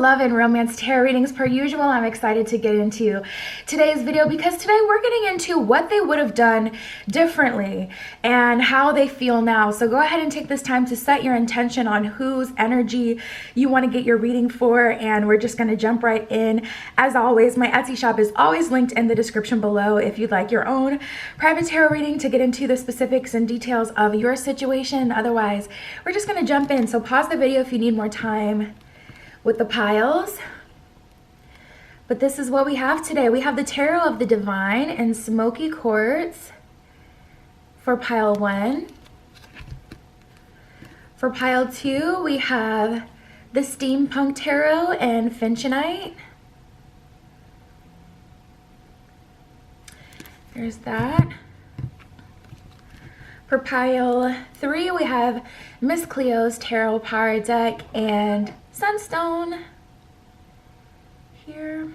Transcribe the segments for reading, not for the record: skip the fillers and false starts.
love and romance tarot readings. Per usual, I'm excited to get into today's video because today we're getting into what they would have done differently and how they feel now. So go ahead and take this time to set your intention on whose energy you want to get your reading for, and we're just going to jump right in. As always, my Etsy shop is always linked in the description below if you'd like your own private tarot reading to get into the specifics and details of your situation. Otherwise, we're just going to jump in. So pause the video if you need more time with the piles. But this is what we have today. We have the Tarot of the Divine and Smoky Quartz for pile 1. For pile 2, we have the Steampunk Tarot and Finchonite. There's that. For pile 3, we have Miss Cleo's Tarot Power Deck and Sunstone here.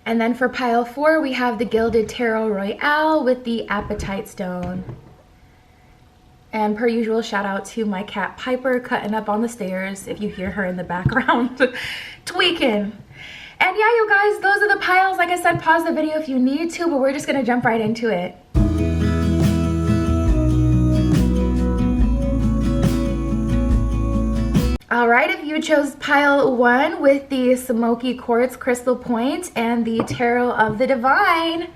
And then for pile 4, we have the Gilded Tarot Royale with the Apatite Stone. And per usual, shout out to my cat Piper cutting up on the stairs if you hear her in the background tweaking. And yeah, you guys, those are the piles. Like I said, pause the video if you need to, but we're just gonna jump right into it. All right, if you chose pile 1 with the Smoky Quartz Crystal Point and the Tarot of the Divine,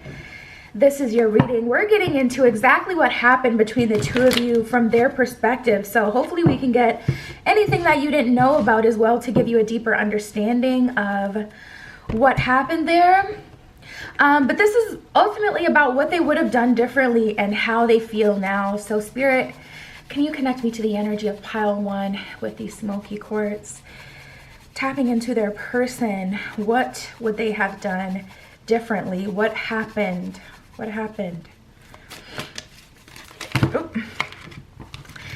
this is your reading. We're getting into exactly what happened between the two of you from their perspective. So hopefully we can get anything that you didn't know about as well to give you a deeper understanding of what happened there. But this is ultimately about what they would have done differently and how they feel now. So Spirit, can you connect me to the energy of pile 1 with the Smoky Quartz? Tapping into their person, what would they have done differently? What happened? What happened? Oh.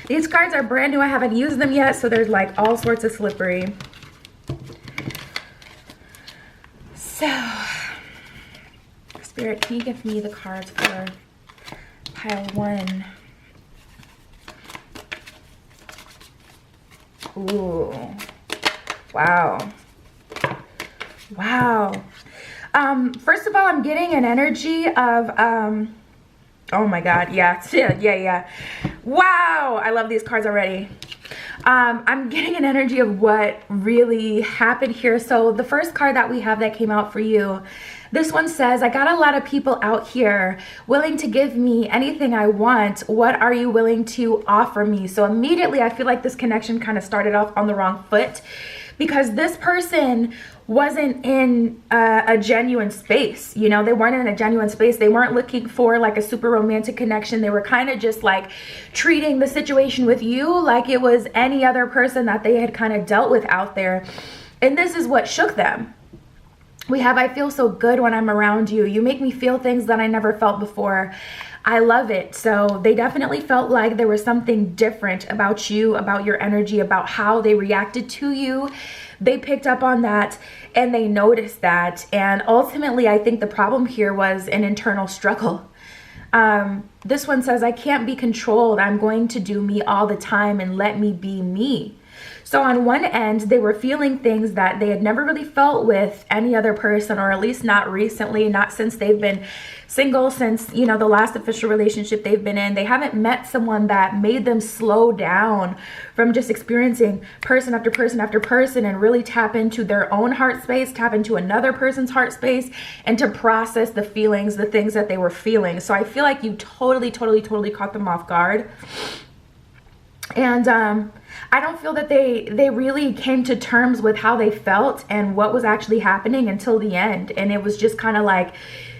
These cards are brand new. I haven't used them yet, so there's like all sorts of slippery. So, Spirit, can you give me the cards for pile 1? Ooh. Wow. Wow. First of all, I'm getting an energy of, oh my God, yeah. Wow, I love these cards already. I'm getting an energy of what really happened here. So the first card that we have that came out for you, this one says, I got a lot of people out here willing to give me anything I want. What are you willing to offer me? So immediately I feel like this connection kind of started off on the wrong foot because this person wasn't in a genuine space. You know, they weren't in a genuine space. They weren't looking for like a super romantic connection. They were kind of just like treating the situation with you like it was any other person that they had kind of dealt with out there. And this is what shook them. We have, I feel so good when I'm around you. You make me feel things that I never felt before. I love it. So they definitely felt like there was something different about you, about your energy, about how they reacted to you. They picked up on that and they noticed that. And ultimately, I think the problem here was an internal struggle. This one says, I can't be controlled. I'm going to do me all the time and let me be me. So on one end, they were feeling things that they had never really felt with any other person, or at least not recently, not since they've been single, since, you know, the last official relationship they've been in. They haven't met someone that made them slow down from just experiencing person after person after person and really tap into their own heart space, tap into another person's heart space, and to process the feelings, the things that they were feeling. So I feel like you totally caught them off guard. And I don't feel that they really came to terms with how they felt and what was actually happening until the end. And it was just kind of like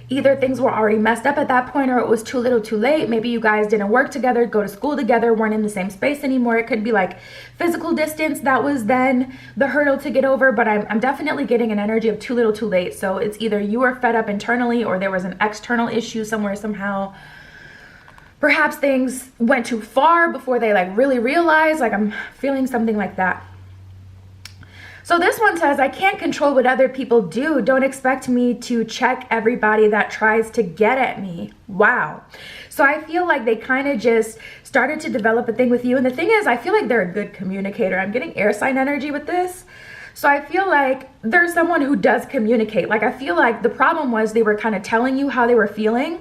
either things were already messed up at that point, or it was too little too late. Maybe you guys didn't work together, go to school together, weren't in the same space anymore. It could be like physical distance. That was then the hurdle to get over. But I'm definitely getting an energy of too little too late. So it's either you were fed up internally or there was an external issue somewhere somehow. Perhaps things went too far before they like really realized. Like I'm feeling something like that. So this one says, I can't control what other people do. Don't expect me to check everybody that tries to get at me. Wow. So I feel like they kind of just started to develop a thing with you. And the thing is, I feel like they're a good communicator. I'm getting air sign energy with this. So I feel like there's someone who does communicate. Like, I feel like the problem was they were kind of telling you how they were feeling,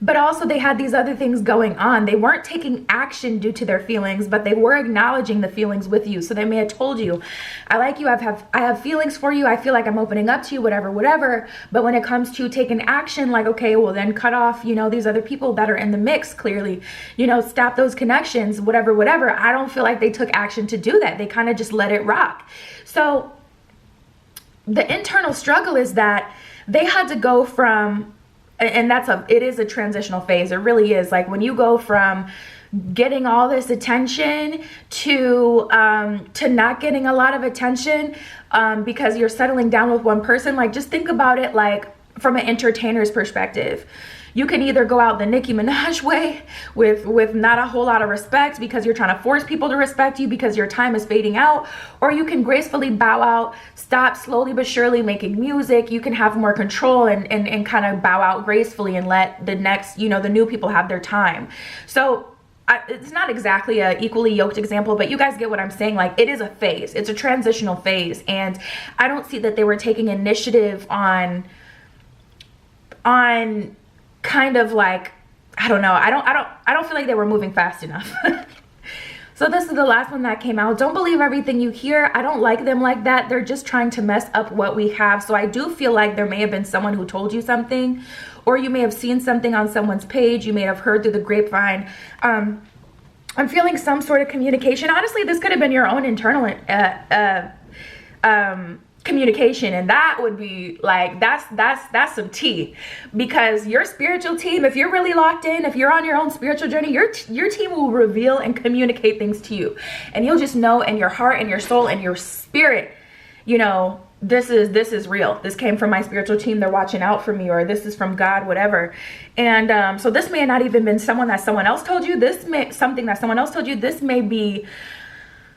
but also they had these other things going on. They weren't taking action due to their feelings, but they were acknowledging the feelings with you. So they may have told you, I like you, I have feelings for you, I feel like I'm opening up to you, whatever. But when it comes to taking action, like, okay, well then cut off, you know, these other people that are in the mix, clearly, you know, stop those connections, whatever. I don't feel like they took action to do that. They kind of just let it rock. So the internal struggle is that they had to go from, and it is a transitional phase. It really is. Like, when you go from getting all this attention to not getting a lot of attention because you're settling down with one person, like, just think about it like from an entertainer's perspective. You can either go out the Nicki Minaj way with not a whole lot of respect because you're trying to force people to respect you because your time is fading out, or you can gracefully bow out, stop slowly but surely making music. You can have more control and kind of bow out gracefully and let the next, you know, the new people have their time. So it's not exactly a equally yoked example, but you guys get what I'm saying. Like, it is a phase. It's a transitional phase. And I don't see that they were taking initiative on kind of like, I don't know. I don't feel like they were moving fast enough. So this is the last one that came out. Don't believe everything you hear. I don't like them like that. They're just trying to mess up what we have. So I do feel like there may have been someone who told you something, or you may have seen something on someone's page. You may have heard through the grapevine. I'm feeling some sort of communication. Honestly, this could have been your own internal communication, and that would be like, that's some tea, because your spiritual team, if you're really locked in, if you're on your own spiritual journey, your team will reveal and communicate things to you, and you'll just know in your heart and your soul and your spirit, you know, this is real. This came from my spiritual team. They're watching out for me, or this is from God, whatever. And so this may have not even been someone else told you. Something that someone else told you. This may be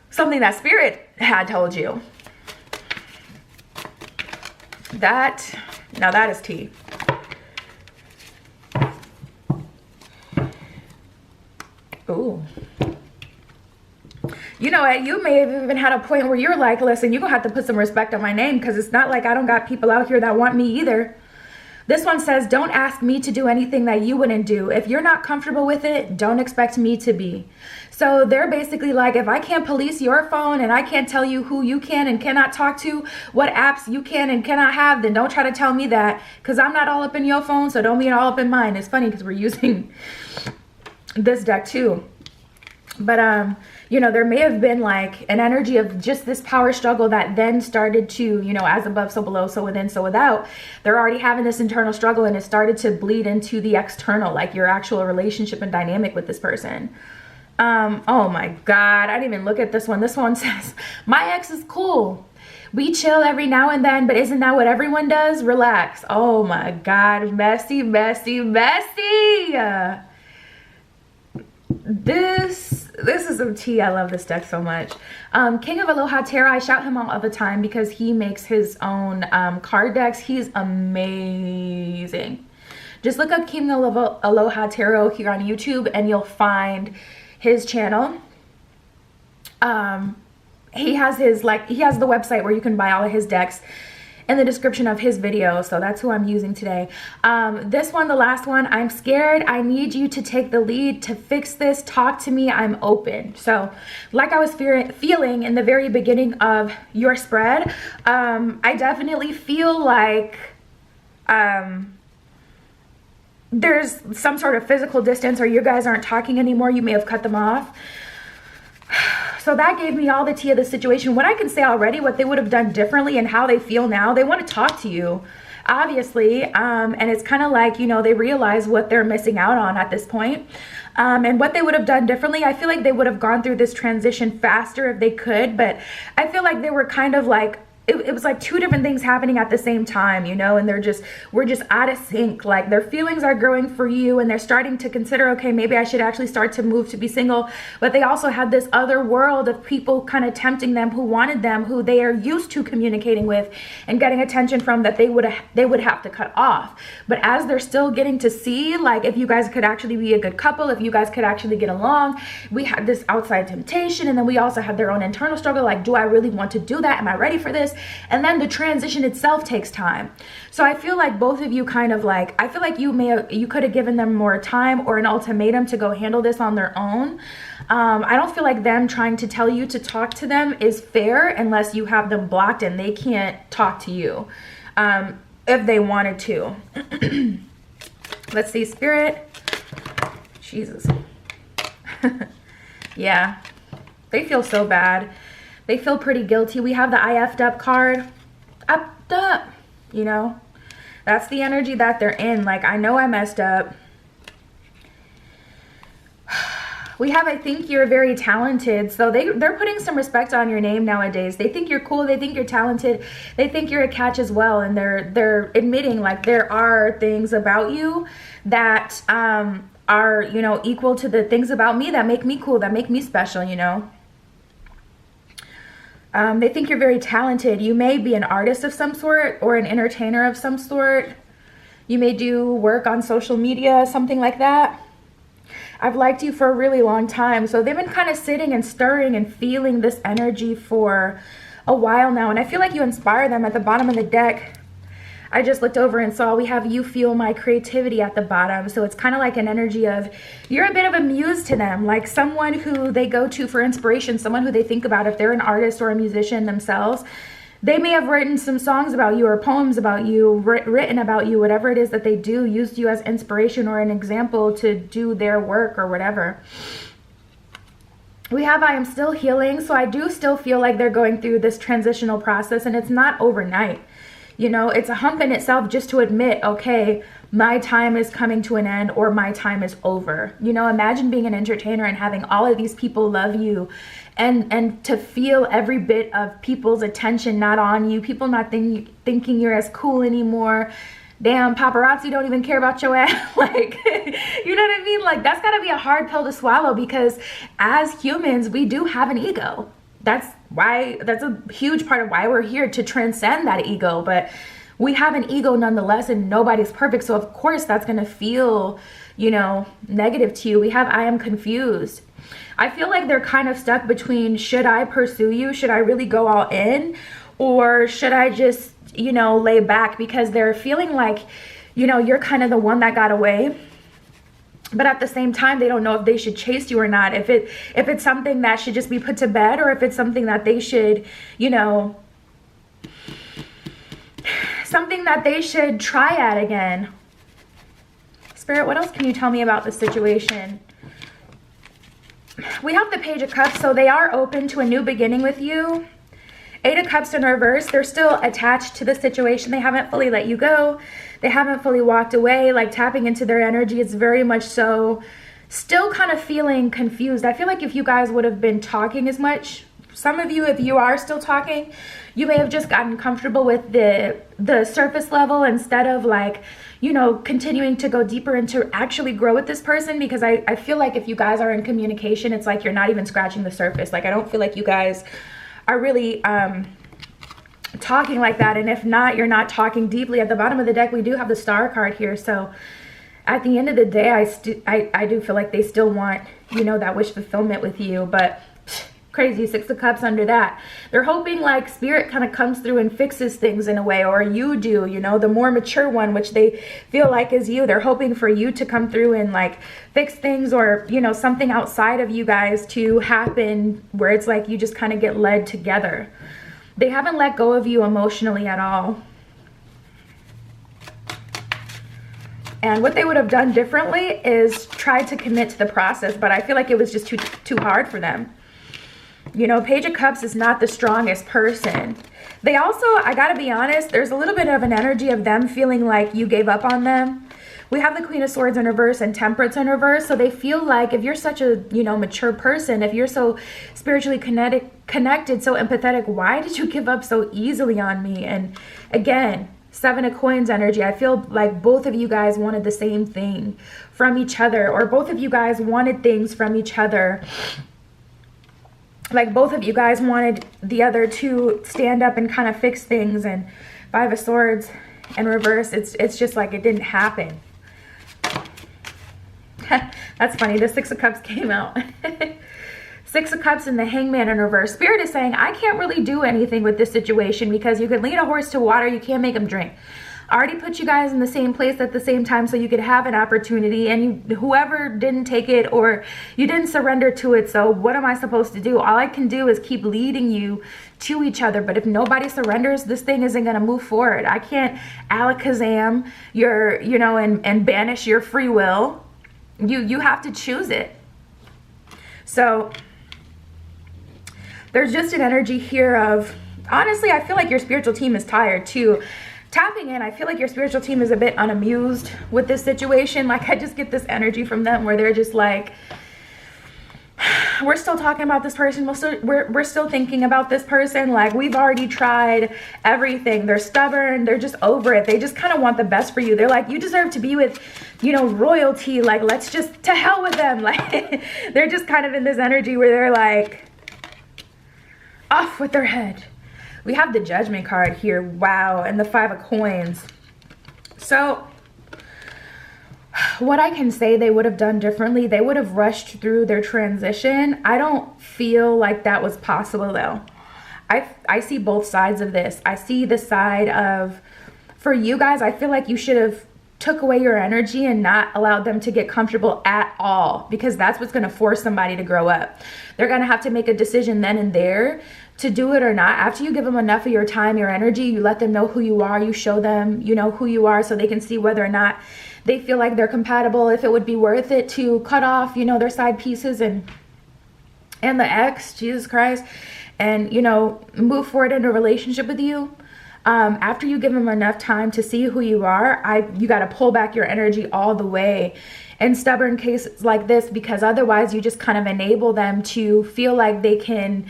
something that spirit had told you. Now that is tea. Ooh. You know what? You may have even had a point where you're like, listen, you're gonna have to put some respect on my name, because it's not like I don't got people out here that want me either. This one says, don't ask me to do anything that you wouldn't do. If you're not comfortable with it, don't expect me to be. So they're basically like, if I can't police your phone and I can't tell you who you can and cannot talk to, what apps you can and cannot have, then don't try to tell me that, because I'm not all up in your phone, so don't be all up in mine. It's funny because we're using this deck too. But you know, there may have been like an energy of just this power struggle that then started to, you know, as above, so below, so within, so without. They're already having this internal struggle, and it started to bleed into the external, like your actual relationship and dynamic with this person. Oh my God, I didn't even look at this one. This one says, my ex is cool. We chill every now and then, but isn't that what everyone does? Relax. Oh my God, messy. This is some tea. I love this deck so much. King of Aloha Tarot, I shout him out all the time because he makes his own card decks. He's amazing. Just look up King of Aloha Tarot here on YouTube and you'll find his channel. He has the website where you can buy all of his decks in the description of his video. So that's who I'm using today. This one, the last one, I'm scared. I need you to take the lead to fix this. Talk to me. I'm open. So like I was feeling in the very beginning of your spread, I definitely feel like there's some sort of physical distance, or you guys aren't talking anymore. You may have cut them off. So that gave me all the tea of the situation. What I can say already, what they would have done differently and how they feel now, they want to talk to you, obviously. And it's kind of like, you know, they realize what they're missing out on at this point. And what they would have done differently, I feel like they would have gone through this transition faster if they could. But I feel like they were kind of like it was like two different things happening at the same time, you know, and we're just out of sync. Like their feelings are growing for you and they're starting to consider, okay, maybe I should actually start to move to be single. But they also had this other world of people kind of tempting them, who wanted them, who they are used to communicating with and getting attention from, that they would have to cut off. But as they're still getting to see, like, if you guys could actually be a good couple, if you guys could actually get along, we had this outside temptation, and then we also had their own internal struggle, like, do I really want to do that? Am I ready for this? And then the transition itself takes time. So I feel like both of you kind of like, I feel like you could have given them more time or an ultimatum to go handle this on their own. I don't feel like them trying to tell you to talk to them is fair unless you have them blocked and they can't talk to you if they wanted to. Let's see, Spirit. Jesus. Yeah, they feel so bad. They feel pretty guilty. We have the I effed up card. Upped up, you know. That's the energy that they're in. Like, I know I messed up. We have, I think you're very talented. So they're putting some respect on your name nowadays. They think you're cool. They think you're talented. They think you're a catch as well. And they're admitting, like, there are things about you that are, you know, equal to the things about me that make me cool, that make me special, you know. They think you're very talented. You may be an artist of some sort or an entertainer of some sort. You may do work on social media, something like that. I've liked you for a really long time. So they've been kind of sitting and stirring and feeling this energy for a while now. And I feel like you inspire them. At the bottom of the deck, I just looked over and saw we have you feel my creativity at the bottom. So it's kind of like an energy of, you're a bit of a muse to them, like someone who they go to for inspiration, someone who they think about. If they're an artist or a musician themselves, they may have written some songs about you or poems about you, written about you, whatever it is that they do, used you as inspiration or an example to do their work or whatever. We have I am still healing. So I do still feel like they're going through this transitional process, and it's not overnight. You know, it's a hump in itself just to admit, okay, my time is coming to an end, or my time is over. You know, imagine being an entertainer and having all of these people love you, and to feel every bit of people's attention not on you, people not thinking you're as cool anymore. Damn, paparazzi don't even care about your ass. Like, you know what I mean? Like, that's gotta be a hard pill to swallow, because as humans, we do have an ego. That's a huge part of why we're here, to transcend that ego. But we have an ego nonetheless, and nobody's perfect. So of course that's going to feel, you know, negative to you. We have I am confused. I feel like they're kind of stuck between, should I pursue you? Should I really go all in? Or should I just, you know, lay back? Because they're feeling like, you know, you're kind of the one that got away. But at the same time, they don't know if they should chase you or not. If it's something that should just be put to bed, or if it's something that they should, you know, something that they should try at again. Spirit, what else can you tell me about the situation? We have the Page of Cups, so they are open to a new beginning with you. Eight of Cups in reverse. They're still attached to the situation. They haven't fully let you go. They haven't fully walked away, like tapping into their energy. It's very much so still kind of feeling confused. I feel like if you guys would have been talking as much, some of you, if you are still talking, you may have just gotten comfortable with the surface level instead of, like, you know, continuing to go deeper and to actually grow with this person. Because I feel like if you guys are in communication, it's like you're not even scratching the surface. Like, I don't feel like you guys are really talking like that. And if not, you're not talking deeply. At the bottom of the deck, we do have the Star card here. So at the end of the day, I do feel like they still want, you know, that wish fulfillment with you. But crazy, Six of Cups under that. They're hoping, like, Spirit kind of comes through and fixes things in a way, or you do, you know, the more mature one, which they feel like is you. They're hoping for you to come through and, like, fix things, or, you know, something outside of you guys to happen where it's like you just kind of get led together. They haven't let go of you emotionally at all. And what they would have done differently is try to commit to the process, but I feel like it was just too hard for them. You know, Page of Cups is not the strongest person. They also, I gotta be honest, there's a little bit of an energy of them feeling like you gave up on them, we have the Queen of Swords in reverse and Temperance in reverse. So they feel like if you're such a, you know, mature person, if you're so spiritually connected, so empathetic, why did you give up so easily on me? And again, 7 of Coins energy. I feel like both of you guys wanted the same thing from each other, or both of you guys wanted things from each other. Like both of you guys wanted the other to stand up and kind of fix things. And 5 of Swords in reverse, it's just like it didn't happen. That's funny. The 6 of Cups came out. 6 of Cups and the Hangman in reverse. Spirit is saying, I can't really do anything with this situation because you could lead a horse to water, you can't make him drink. I already put you guys in the same place at the same time so you could have an opportunity, and whoever didn't take it, or you didn't surrender to it. So what am I supposed to do? All I can do is keep leading you to each other. But if nobody surrenders, this thing isn't going to move forward. I can't alakazam your, you know, and banish your free will. You have to choose it. So there's just an energy here of, honestly, I feel like your spiritual team is tired too. Tapping in, I feel like your spiritual team is a bit unamused with this situation. Like I just get this energy from them where they're just like, we're still talking about this person. We're still thinking about this person. Like we've already tried everything. They're stubborn. They're just over it. They just kind of want the best for you. They're like, you deserve to be with, you know, royalty. Like, let's just, to hell with them. Like they're just kind of in this energy where they're like off with their head. We have the Judgment card here. Wow. And the 5 of Coins. So what I can say they would have done differently, they would have rushed through their transition. I don't feel like that was possible though. I see both sides of this. I see the side of, for you guys, I feel like you should have took away your energy and not allowed them to get comfortable at all, because that's what's going to force somebody to grow up. They're going to have to make a decision then and there to do it or not. After you give them enough of your time, your energy, you let them know who you are, you show them, you know, who you are, so they can see whether or not they feel like they're compatible, if it would be worth it to cut off, you know, their side pieces and the ex, Jesus Christ, and, you know, move forward in a relationship with you. After you give them enough time to see who you are, you got to pull back your energy all the way in stubborn cases like this, because otherwise you just kind of enable them to feel like they can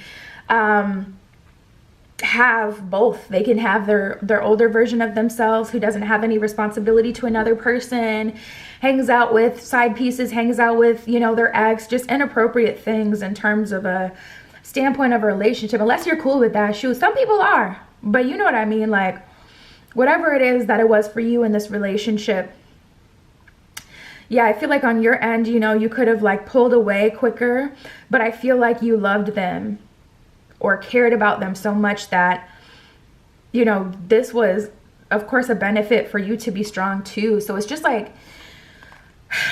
have both. They can have their older version of themselves who doesn't have any responsibility to another person, hangs out with side pieces, hangs out with, you know, their ex, just inappropriate things in terms of a standpoint of a relationship, unless you're cool with that. Shoot, some people are, but you know what I mean, like whatever it is that it was for you in this relationship. Yeah, I feel like on your end, you know, you could have like pulled away quicker, but I feel like you loved them or cared about them so much that, you know, this was of course a benefit for you to be strong too. So it's just like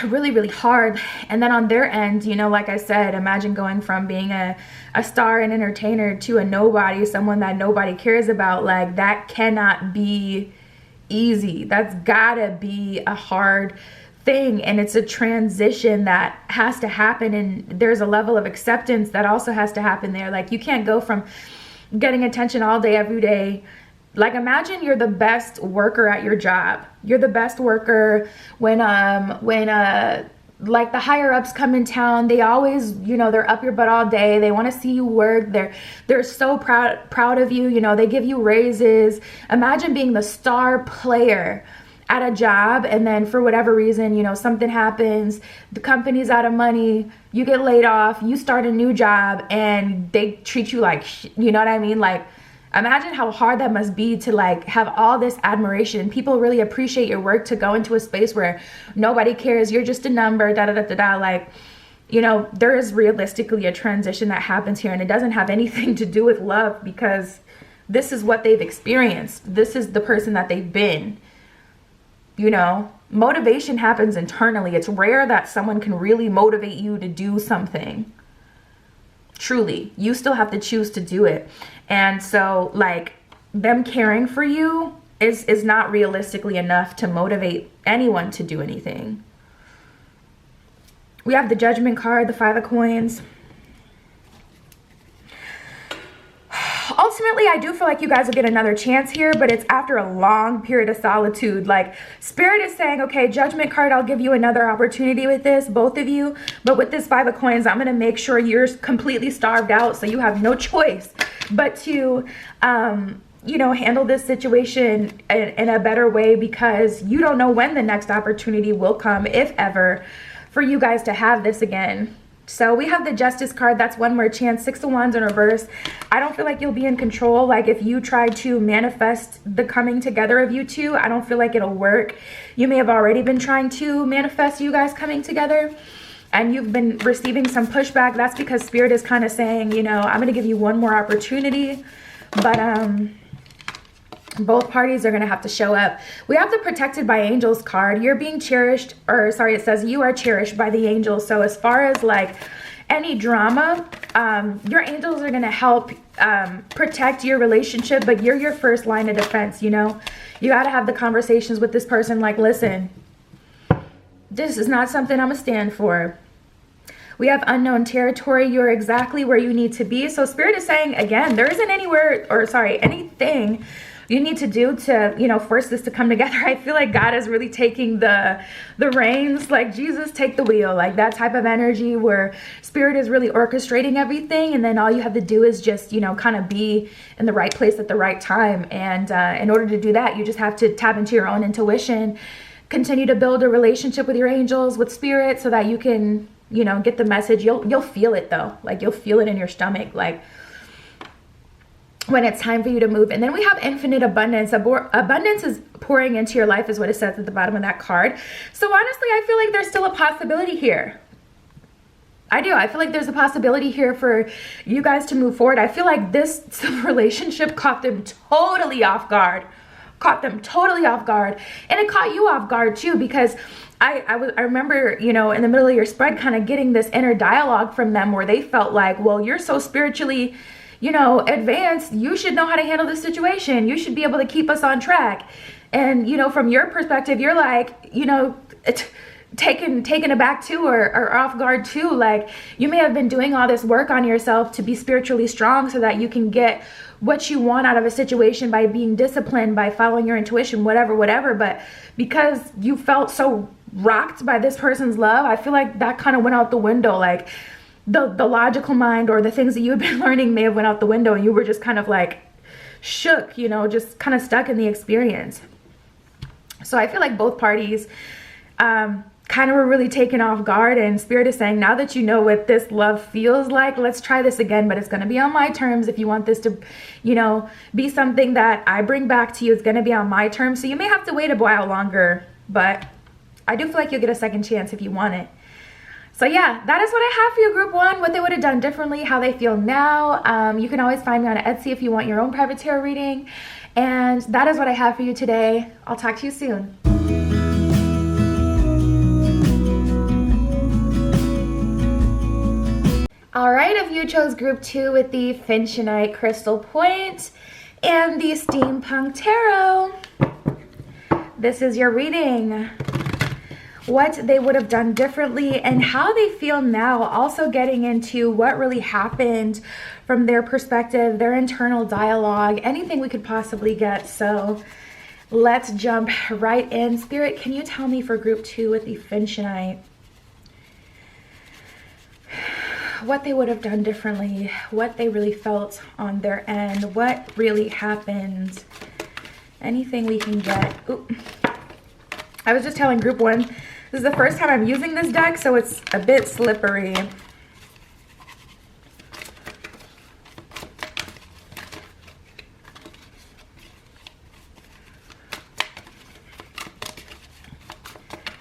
really, really hard. And then on their end, you know, like I said, imagine going from being a star and entertainer to a nobody, someone that nobody cares about. Like that cannot be easy. That's gotta be a hard thing, and it's a transition that has to happen, and there's a level of acceptance that also has to happen there. Like you can't go from getting attention all day every day. Like imagine you're the best worker at your job. You're the best worker when like the higher ups come in town, they always, you know, they're up your butt all day. They want to see you work. They're so proud of you. You know, they give you raises. Imagine being the star player at a job, and then for whatever reason, you know, something happens, the company's out of money, you get laid off, you start a new job, and they treat you like you know what I mean? Like imagine how hard that must be to like have all this admiration, people really appreciate your work, to go into a space where nobody cares, you're just a number, da da da da da. Like, you know, there is realistically a transition that happens here, and it doesn't have anything to do with love, because this is what they've experienced. This is the person that they've been. You know, motivation happens internally. It's rare that someone can really motivate you to do something. Truly, you still have to choose to do it. And so like them caring for you is not realistically enough to motivate anyone to do anything. We have the Judgment card, the 5 of Coins. ultimately, I do feel like you guys will get another chance here, but it's after a long period of solitude. Like, Spirit is saying, okay, Judgment card, I'll give you another opportunity with this, both of you. But with this Five of Coins, I'm going to make sure you're completely starved out, so you have no choice but to, you know, handle this situation in a better way, because you don't know when the next opportunity will come, if ever, for you guys to have this again. So we have the Justice card. That's one more chance. Six of Wands in reverse. I don't feel like you'll be in control. Like, if you try to manifest the coming together of you two, I don't feel like it'll work. You may have already been trying to manifest you guys coming together, and you've been receiving some pushback. That's because Spirit is kind of saying, you know, I'm going to give you one more opportunity, but both parties are going to have to show up. We have the Protected by Angels card. You're being cherished, or sorry, it says you are cherished by the angels. So as far as like any drama, your angels are going to help protect your relationship, but you're your first line of defense. You know, you got to have the conversations with this person. Like, listen, this is not something I'm gonna stand for. We have unknown territory. You're exactly where you need to be. So Spirit is saying, again, there isn't anywhere, or sorry, anything you need to do to, you know, force this to come together. I feel like God is really taking the reins, like, Jesus, take the wheel, like that type of energy where Spirit is really orchestrating everything. And then all you have to do is just, you know, kind of be in the right place at the right time. And in order to do that, you just have to tap into your own intuition, continue to build a relationship with your angels, with Spirit, so that you can, you know, get the message. You'll feel it though. Like, you'll feel it in your stomach, like, when it's time for you to move. And then we have infinite abundance. Abundance is pouring into your life, is what it says at the bottom of that card. So honestly, I feel like there's still a possibility here. I do. I feel like there's a possibility here for you guys to move forward. I feel like this relationship caught them totally off guard. And it caught you off guard too, because I remember, you know, in the middle of your spread, kind of getting this inner dialogue from them where they felt like, well, you're so spiritually, you know, advanced, you should know how to handle this situation. You should be able to keep us on track. And, you know, from your perspective, you're like, you know, taken aback too, or off guard too. Like, you may have been doing all this work on yourself to be spiritually strong so that you can get what you want out of a situation by being disciplined, by following your intuition, whatever. But because you felt so rocked by this person's love, I feel like that kind of went out the window. Like, the logical mind, or the things that you've been learning, may have went out the window, and you were just kind of like shook, you know, just kind of stuck in the experience. So I feel like both parties kind of were really taken off guard, and Spirit is saying, now that you know what this love feels like, let's try this again, but it's going to be on my terms. If you want this to, you know, be something that I bring back to you, it's going to be on my terms. So you may have to wait a while longer, but I do feel like you'll get a second chance if you want it. So yeah, that is what I have for you, group one, what they would have done differently, how they feel now. You can always find me on Etsy if you want your own private tarot reading. And that is what I have for you today. I'll talk to you soon. All right, if you chose group two with the Finchonite Crystal Point and the Steampunk Tarot, this is your reading. What they would have done differently and how they feel now, also getting into what really happened from their perspective, their internal dialogue, anything we could possibly get. So let's jump right in. Spirit, can you tell me for group two with the Finchonite, what they would have done differently, what they really felt on their end, what really happened, anything we can get. Ooh. I was just telling group one, this is the first time I'm using this deck, so it's a bit slippery.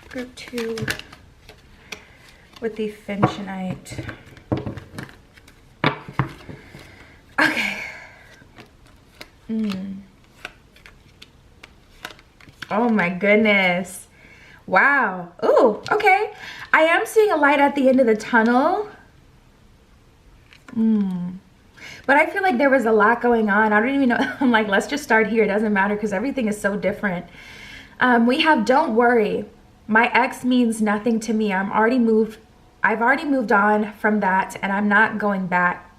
Group two with the Finchonite. Okay. Oh my goodness. Wow. Ooh, okay. I am seeing a light at the end of the tunnel. But I feel like there was a lot going on. I don't even know. I'm like, let's just start here. It doesn't matter because everything is so different. We have don't worry. My ex means nothing to me. I've already moved on from that, and I'm not going back.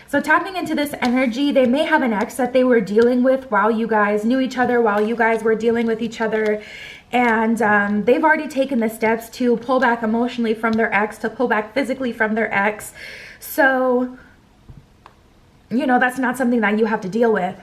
So tapping into this energy, they may have an ex that they were dealing with while you guys knew each other, while you guys were dealing with each other. And they've already taken the steps to pull back emotionally from their ex, to pull back physically from their ex. So, you know, that's not something that you have to deal with.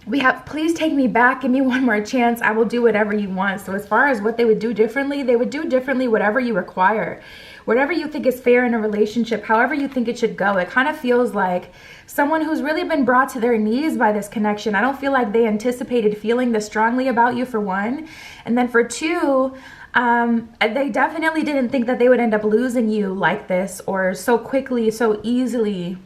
We have, please take me back, give me one more chance, I will do whatever you want. So as far as what they would do differently, they would do differently whatever you require. Whatever you think is fair in a relationship, however you think it should go. It kind of feels like someone who's really been brought to their knees by this connection. I don't feel like they anticipated feeling this strongly about you, for one. And then for two, they definitely didn't think that they would end up losing you like this, or so quickly, so easily.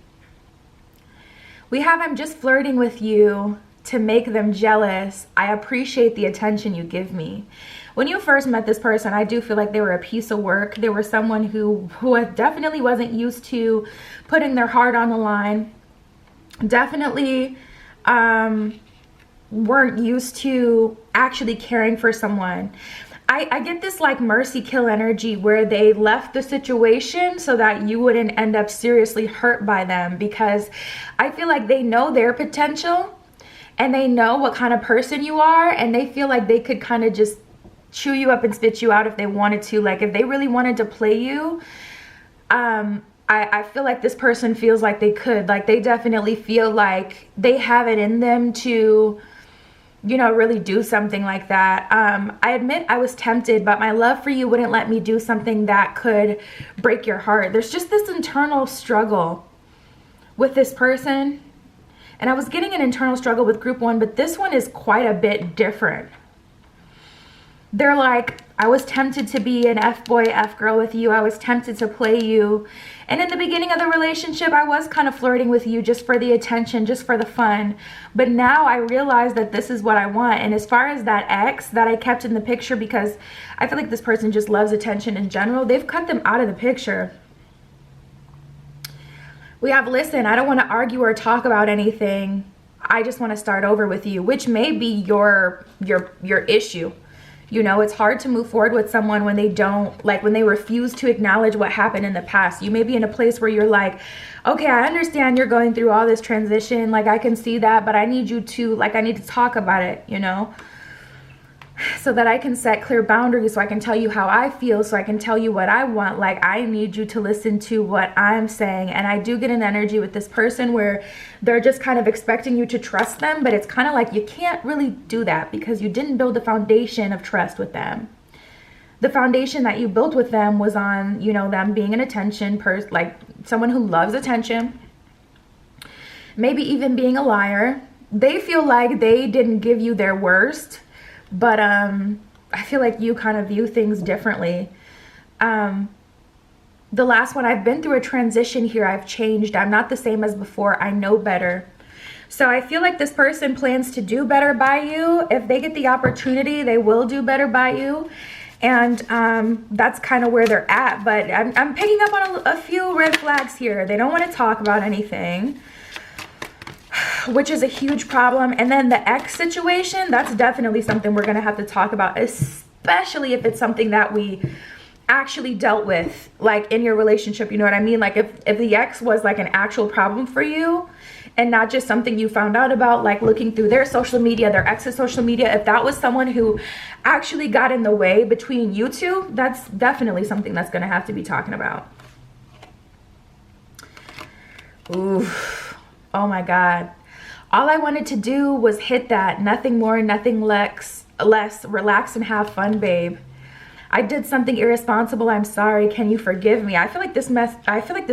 We have, I'm just flirting with you to make them jealous. I appreciate the attention you give me. When you first met this person, I do feel like they were a piece of work. They were someone who definitely wasn't used to putting their heart on the line. Definitely weren't used to actually caring for someone. I get this like mercy kill energy where they left the situation so that you wouldn't end up seriously hurt by them, because I feel like they know their potential and they know what kind of person you are, and they feel like they could kind of just chew you up and spit you out if they wanted to. Like if they really wanted to play you, I feel like this person feels like they could. Like they definitely feel like they have it in them to, you know, really do something like that. I admit I was tempted, but my love for you wouldn't let me do something that could break your heart. There's just this internal struggle with this person. And I was getting an internal struggle with group one, but this one is quite a bit different. They're like, I was tempted to be an F-boy, F-girl with you. I was tempted to play you. And in the beginning of the relationship, I was kind of flirting with you just for the attention, just for the fun. But now I realize that this is what I want. And as far as that ex that I kept in the picture, because I feel like this person just loves attention in general, they've cut them out of the picture. We have, listen, I don't want to argue or talk about anything. I just want to start over with you, which may be your issue. You know, it's hard to move forward with someone when they don't, like when they refuse to acknowledge what happened in the past. You may be in a place where you're like, okay, I understand you're going through all this transition. Like I can see that, but I need you to, like, I need to talk about it, you know, so that I can set clear boundaries, so I can tell you how I feel, so I can tell you what I want. Like I need you to listen to what I'm saying. And I do get an energy with this person where they're just kind of expecting you to trust them, but it's kind of like you can't really do that because you didn't build the foundation of trust with them. The foundation that you built with them was on, you know, them being an attention person, like someone who loves attention, maybe even being a liar. They feel like they didn't give you their worst, but I feel like you kind of view things differently. The last one, I've been through a transition here. I've changed. I'm not the same as before. I know better. So I feel like this person plans to do better by you. If they get the opportunity, they will do better by you. And that's kind of where they're at. But I'm picking up on a few red flags here. They don't want to talk about anything, which is a huge problem. And then the ex situation, that's definitely something we're going to have to talk about, especially if it's something that we actually dealt with, like in your relationship. You know what I mean? Like if the ex was like an actual problem for you and not just something you found out about, like looking through their social media, their ex's social media, if that was someone who actually got in the way between you two, that's definitely something that's going to have to be talking about. Ooh, oh my God. All I wanted to do was hit that. Nothing more, nothing less. Relax and have fun, babe. I did something irresponsible. I'm sorry. Can you forgive me? I feel like this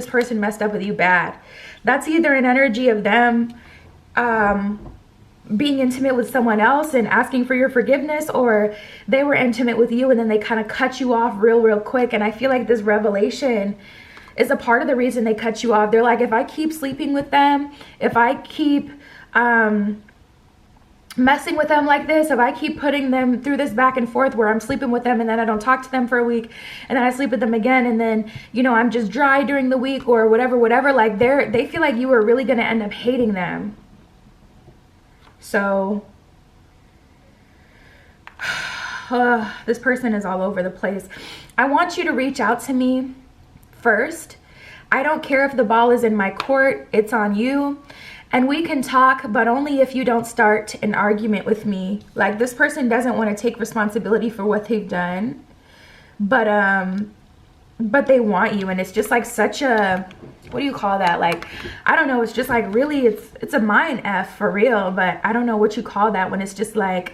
person messed up with you bad. That's either an energy of them being intimate with someone else and asking for your forgiveness, or they were intimate with you and then they kind of cut you off real quick. And I feel like this revelation is a part of the reason they cut you off. They're like, if I keep sleeping with them, if I keep messing with them like this, if I keep putting them through this back and forth where I'm sleeping with them and then I don't talk to them for a week and then I sleep with them again and then, you know, I'm just dry during the week or whatever, like they feel like you are really going to end up hating them. So this person is all over the place. I want you to reach out to me first. I don't care if the ball is in my court, it's on you. And we can talk, but only if you don't start an argument with me. Like, this person doesn't want to take responsibility for what they've done, but they want you. And it's just like such a, what do you call that? Like, I don't know. It's just like, really, it's a mind F for real, but I don't know what you call that when it's just like,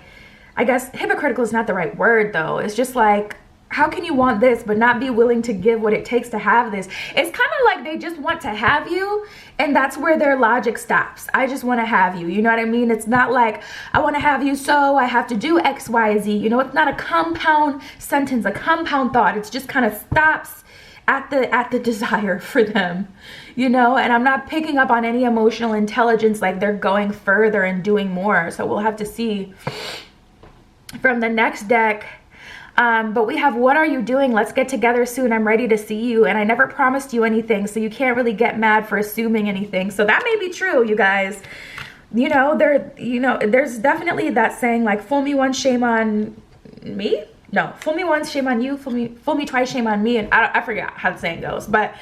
I guess hypocritical is not the right word though. It's just like, how can you want this but not be willing to give what it takes to have this? It's kind of like they just want to have you, and that's where their logic stops. I just want to have you. You know what I mean? It's not like I want to have you, so I have to do X, Y, Z. You know, it's not a compound sentence, a compound thought. It's just kind of stops at the desire for them, you know? And I'm not picking up on any emotional intelligence, like they're going further and doing more. So we'll have to see from the next deck. But we have, what are you doing? Let's get together soon. I'm ready to see you. And I never promised you anything, so you can't really get mad for assuming anything. So that may be true, you guys. You know, there's definitely that saying, like, fool me once, shame on me. No, fool me once, shame on you. Fool me twice, shame on me. And I forget how the saying goes. But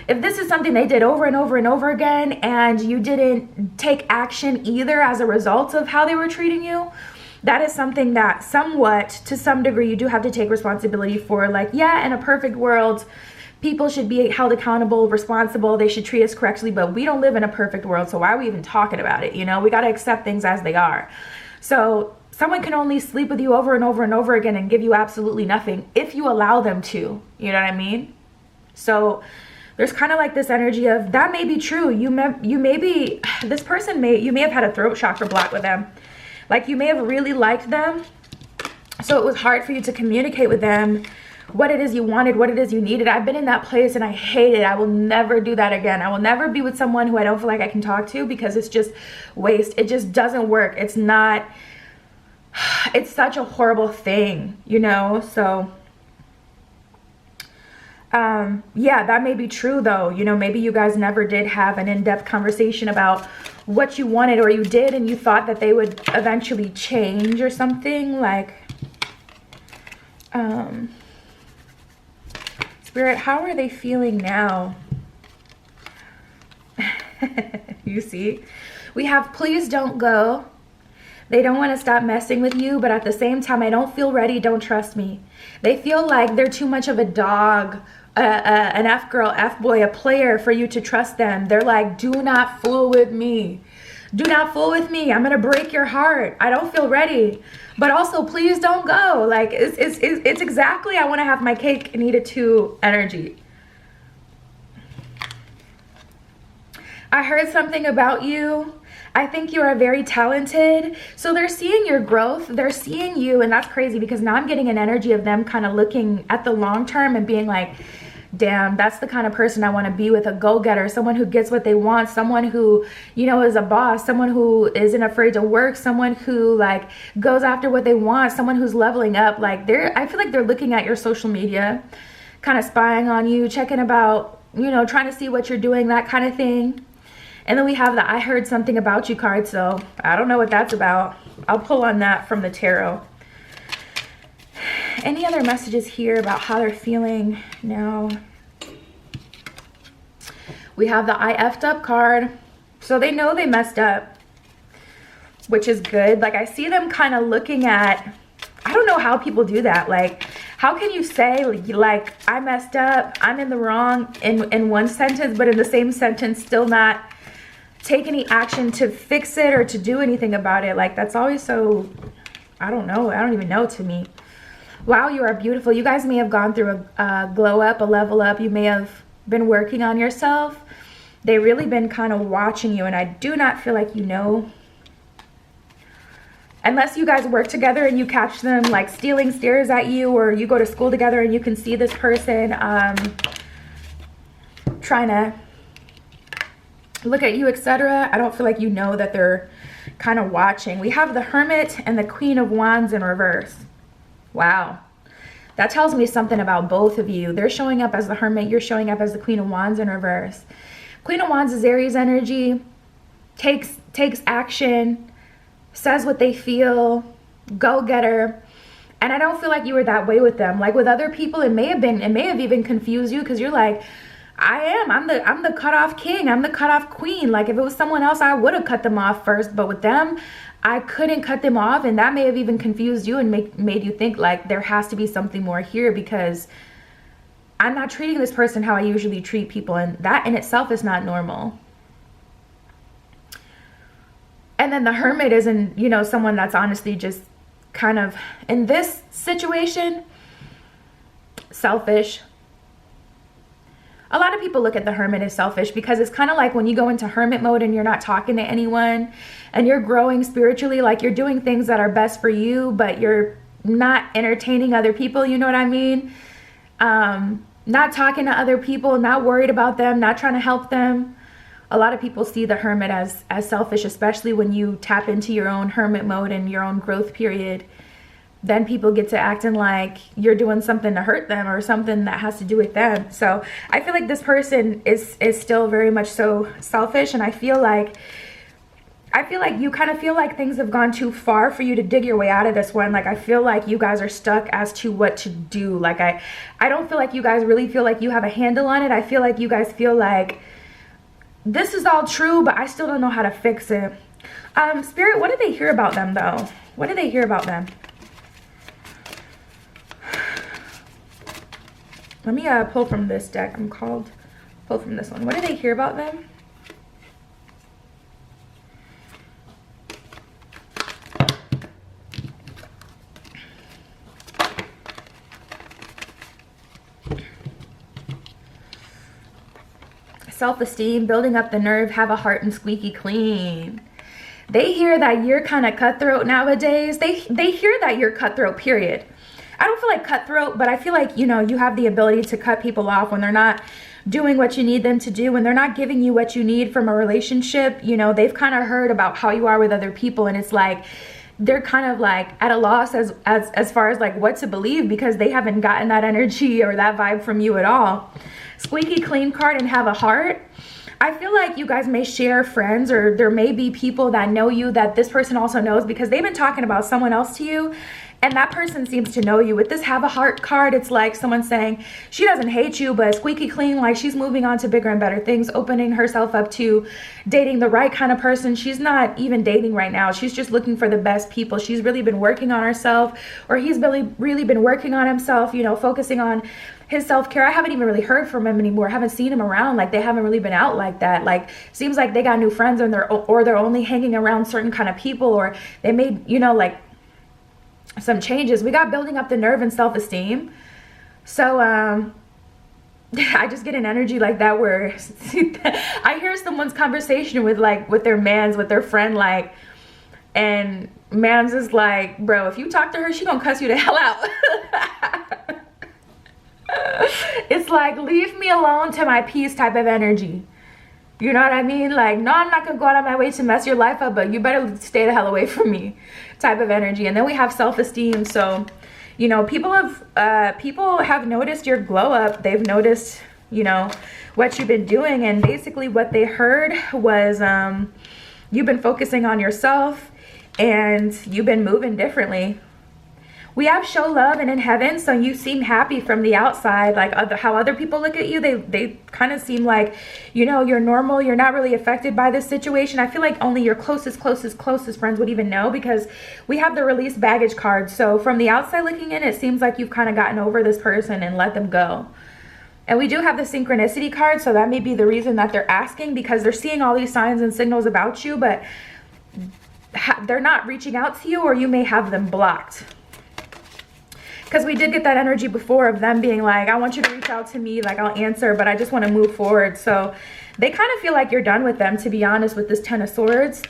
if this is something they did over and over and over again, and you didn't take action either as a result of how they were treating you, that is something that somewhat, to some degree, you do have to take responsibility for. Like, yeah, in a perfect world, people should be held accountable, responsible, they should treat us correctly, but we don't live in a perfect world, so why are we even talking about it? You know, we got to accept things as they are. So someone can only sleep with you over and over and over again and give you absolutely nothing if you allow them to, you know what I mean? So there's kind of like this energy of, that may be true. You may be, this person you may have had a throat chakra block with them. Like, you may have really liked them, so it was hard for you to communicate with them what it is you wanted, what it is you needed. I've been in that place and I hate it. I will never do that again. I will never be with someone who I don't feel like I can talk to, because it's just waste. It just doesn't work. It's not, it's such a horrible thing, you know? So yeah, that may be true though. You know, maybe you guys never did have an in-depth conversation about what you wanted, or you did and you thought that they would eventually change or something. Like, Spirit, how are they feeling now? You see, we have, please don't go. They don't want to stop messing with you, but at the same time, I don't feel ready, don't trust me. They feel like they're too much of a dog, an F-girl, F-boy, a player for you to trust them. They're like, do not fool with me. Do not fool with me. I'm going to break your heart. I don't feel ready. But also, please don't go. Like, it's exactly, I want to have my cake and eat it too energy. I heard something about you. I think you are very talented. So they're seeing your growth. They're seeing you. And that's crazy, because now I'm getting an energy of them kind of looking at the long term and being like, damn, that's the kind of person I want to be with, a go-getter, someone who gets what they want, someone who, you know, is a boss, someone who isn't afraid to work, someone who like goes after what they want, someone who's leveling up. Like, I feel like they're looking at your social media, kind of spying on you, checking about, you know, trying to see what you're doing, that kind of thing. And then we have the I heard something about you card, so I don't know what that's about. I'll pull on that from the tarot. Any other messages here about how they're feeling now? We have the I effed up card. So they know they messed up, which is good. Like, I see them kind of looking at, I don't know how people do that. Like, how can you say, like, I messed up, I'm in the wrong in one sentence, but in the same sentence still not take any action to fix it or to do anything about it? Like, that's always so, I don't know. I don't even know, to me. Wow, you are beautiful. You guys may have gone through a glow up, a level up. You may have been working on yourself. They've really been kind of watching you, and I do not feel like you know. Unless you guys work together and you catch them like stealing stares at you, or you go to school together and you can see this person trying to look at you, etc. I don't feel like you know that they're kind of watching. We have the Hermit and the Queen of Wands in reverse. Wow. That tells me something about both of you. They're showing up as the Hermit. You're showing up as the Queen of Wands in reverse. Queen of Wands is Aries energy. Takes action. Says what they feel. Go-getter. And I don't feel like you were that way with them. Like, with other people, it may have even confused you, because you're like, I'm the cutoff king. I'm the cutoff queen. Like if it was someone else, I would have cut them off first. But with them, I couldn't cut them off. And that may have even confused you and made you think like there has to be something more here, because I'm not treating this person how I usually treat people. And that in itself is not normal. And then the Hermit isn't, you know, someone that's honestly just kind of, in this situation, selfish. A lot of people look at the Hermit as selfish because it's kind of like when you go into hermit mode and you're not talking to anyone and you're growing spiritually, like you're doing things that are best for you, but you're not entertaining other people, you know what I mean? Not talking to other people, not worried about them, not trying to help them. A lot of people see the Hermit as selfish, especially when you tap into your own hermit mode and your own growth period. Then people get to acting like you're doing something to hurt them or something that has to do with them. So I feel like this person is still very much so selfish, and I feel like you kind of feel like things have gone too far for you to dig your way out of this one. Like I feel like you guys are stuck as to what to do. Like I don't feel like you guys really feel like you have a handle on it. I feel like you guys feel like this is all true, but I still don't know how to fix it. Spirit, what did they hear about them though? What did they hear about them? Let me pull from this deck. Pull from this one. What did they hear about them? Self-esteem, building up the nerve, have a heart, and squeaky clean. They hear that you're kind of cutthroat nowadays. They hear that you're cutthroat, period. I don't feel like cutthroat, but I feel like, you know, you have the ability to cut people off when they're not doing what you need them to do, when they're not giving you what you need from a relationship. You know, they've kind of heard about how you are with other people, and it's like they're kind of like at a loss as far as like what to believe, because they haven't gotten that energy or that vibe from you at all. Squeaky clean card and have a heart. I feel like you guys may share friends, or there may be people that know you that this person also knows, because they've been talking about someone else to you, and that person seems to know you. With this have a heart card, it's like someone saying she doesn't hate you, but squeaky clean, like she's moving on to bigger and better things, opening herself up to dating the right kind of person. She's not even dating right now. She's just looking for the best people. She's really been working on herself, or he's really been working on himself, you know, focusing on his self-care. I haven't even really heard from him anymore. I haven't seen him around. Like they haven't really been out like that. Like seems like they got new friends, and they're only hanging around certain kind of people, or they made, you know, like some changes. We got building up the nerve and self-esteem. So I just get an energy like that where I hear someone's conversation with their friend, like, and man's is like, bro, if you talk to her, she gonna cuss you the hell out. It's like, leave me alone to my peace type of energy. You know what I mean? Like, no, I'm not gonna go out of my way to mess your life up, but you better stay the hell away from me type of energy. And then we have self-esteem. So, you know, people have noticed your glow up. They've noticed, you know, what you've been doing, and basically what they heard was you've been focusing on yourself and you've been moving differently. We have show love and in heaven, so you seem happy from the outside, like how other people look at you. They kind of seem like, you know, you're normal. You're not really affected by this situation. I feel like only your closest friends would even know, because we have the release baggage card. So from the outside looking in, it seems like you've kind of gotten over this person and let them go. And we do have the synchronicity card, so that may be the reason that they're asking, because they're seeing all these signs and signals about you, but they're not reaching out to you, or you may have them blocked. Because we did get that energy before of them being like, I want you to reach out to me, like I'll answer, but I just want to move forward. So they kind of feel like you're done with them, to be honest, with this Ten of Swords.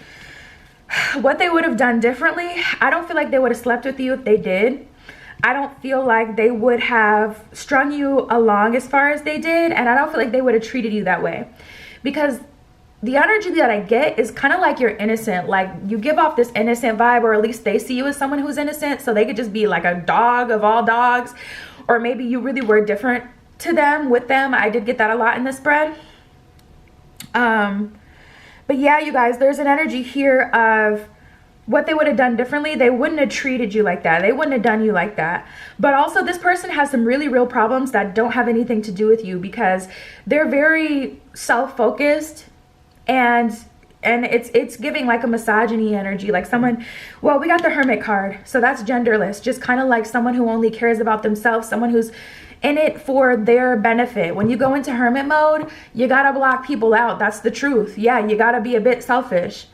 What they would have done differently, I don't feel like they would have slept with you if they did. I don't feel like they would have strung you along as far as they did, and I don't feel like they would have treated you that way. Because the energy that I get is kind of like you're innocent. Like you give off this innocent vibe, or at least they see you as someone who's innocent. So they could just be like a dog of all dogs, or maybe you really were different to them with them. I did get that a lot in this spread. But yeah, you guys, there's an energy here of what they would have done differently, they wouldn't have treated you like that. They wouldn't have done you like that. But also, this person has some really real problems that don't have anything to do with you, because they're very self-focused, and it's giving like a misogyny energy, like someone, well, we got the Hermit card, so that's genderless, just kind of like someone who only cares about themselves, someone who's in it for their benefit. When you go into hermit mode, you gotta block people out. That's the truth. Yeah, you gotta be a bit selfish.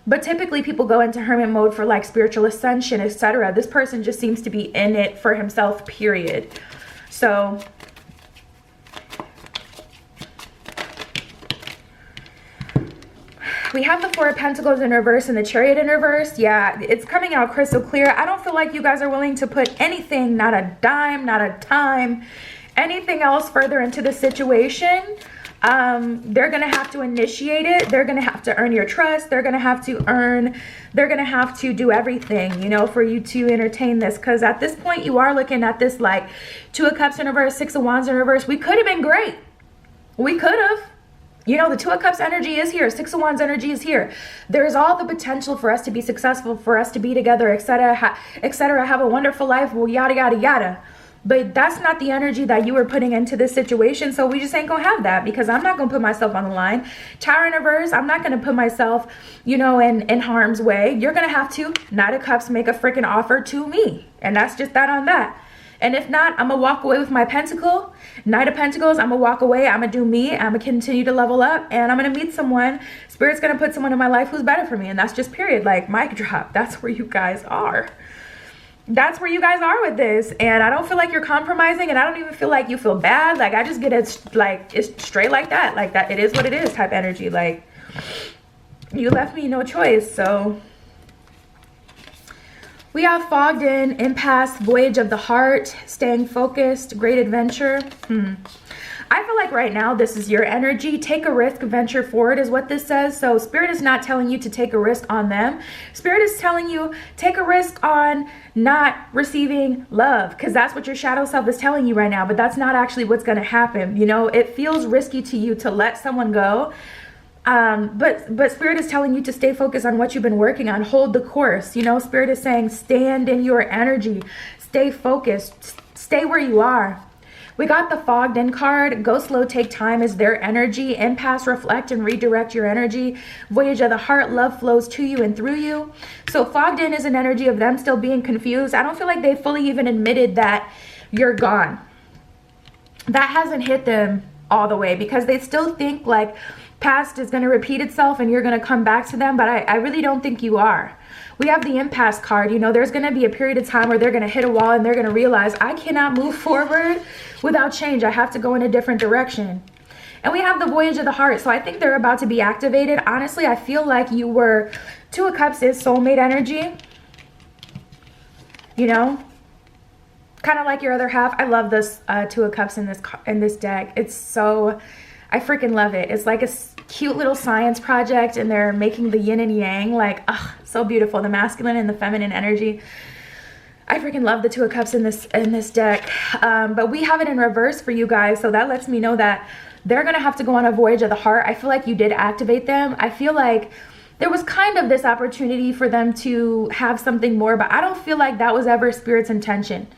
But typically people go into hermit mode for like spiritual ascension, etc. This person just seems to be in it for himself, period. So we have the Four of Pentacles in reverse and the Chariot in reverse. Yeah, it's coming out crystal clear. I don't feel like you guys are willing to put anything, not a dime, not a time, anything else further into the situation. They're going to have to initiate it. They're going to have to earn your trust. They're going to have to do everything, you know, for you to entertain this. Because at this point, you are looking at this like Two of Cups in reverse, Six of Wands in reverse. We could have been great. We could have. You know, the Two of Cups energy is here. Six of Wands energy is here. There's all the potential for us to be successful, for us to be together, etc., etc., have a wonderful life, well, yada, yada, yada. But that's not the energy that you were putting into this situation. So we just ain't gonna have that, because I'm not gonna put myself on the line. Tower in reverse, I'm not gonna put myself, you know, in harm's way. You're gonna have to, Knight of Cups, make a freaking offer to me. And that's just that on that. And if not, I'm gonna walk away with my pentacle. Knight of Pentacles, I'm gonna walk away. I'm gonna do me. I'm gonna continue to level up, and I'm gonna meet someone. Spirit's gonna put someone in my life who's better for me. And that's just period. Like, mic drop. That's where you guys are. That's where you guys are with this. And I don't feel like you're compromising, and I don't even feel like you feel bad. Like, I just get it like, it's straight like that. Like, that it is what it is type energy. Like, you left me no choice. So we have fogged in, impasse, voyage of the heart, staying focused, great adventure. I feel like right now this is your energy. Take a risk, venture forward is what this says. So Spirit is not telling you to take a risk on them. Spirit is telling you take a risk on not receiving love, because that's what your shadow self is telling you right now. But that's not actually what's going to happen. You know, it feels risky to you to let someone go. But Spirit is telling you to stay focused on what you've been working on. Hold the course. You know, Spirit is saying stand in your energy. Stay focused. Stay where you are. We got the fogged in card. Go slow, take time is their energy. Impasse, reflect and redirect your energy. Voyage of the heart, love flows to you and through you. So fogged in is an energy of them still being confused. I don't feel like they fully even admitted that you're gone. That hasn't hit them all the way, because they still think like past is going to repeat itself and you're going to come back to them. But I really don't think you are. We have the impasse card. You know, there's going to be a period of time where they're going to hit a wall and they're going to realize I cannot move forward without change. I have to go in a different direction. And we have the voyage of the heart. So I think they're about to be activated. Honestly, I feel like you were, Two of Cups is soulmate energy. You know, kind of like your other half. I love this Two of Cups in this deck. It's so, I freaking love it. It's like a cute little science project, and they're making the yin and yang, like, ugh, so beautiful. The masculine and the feminine energy. I freaking love the Two of Cups in this deck. But we have it in reverse for you guys, so that lets me know that they're gonna have to go on a voyage of the heart. I feel like you did activate them. I feel like there was kind of this opportunity for them to have something more, but I don't feel like that was ever Spirit's intention.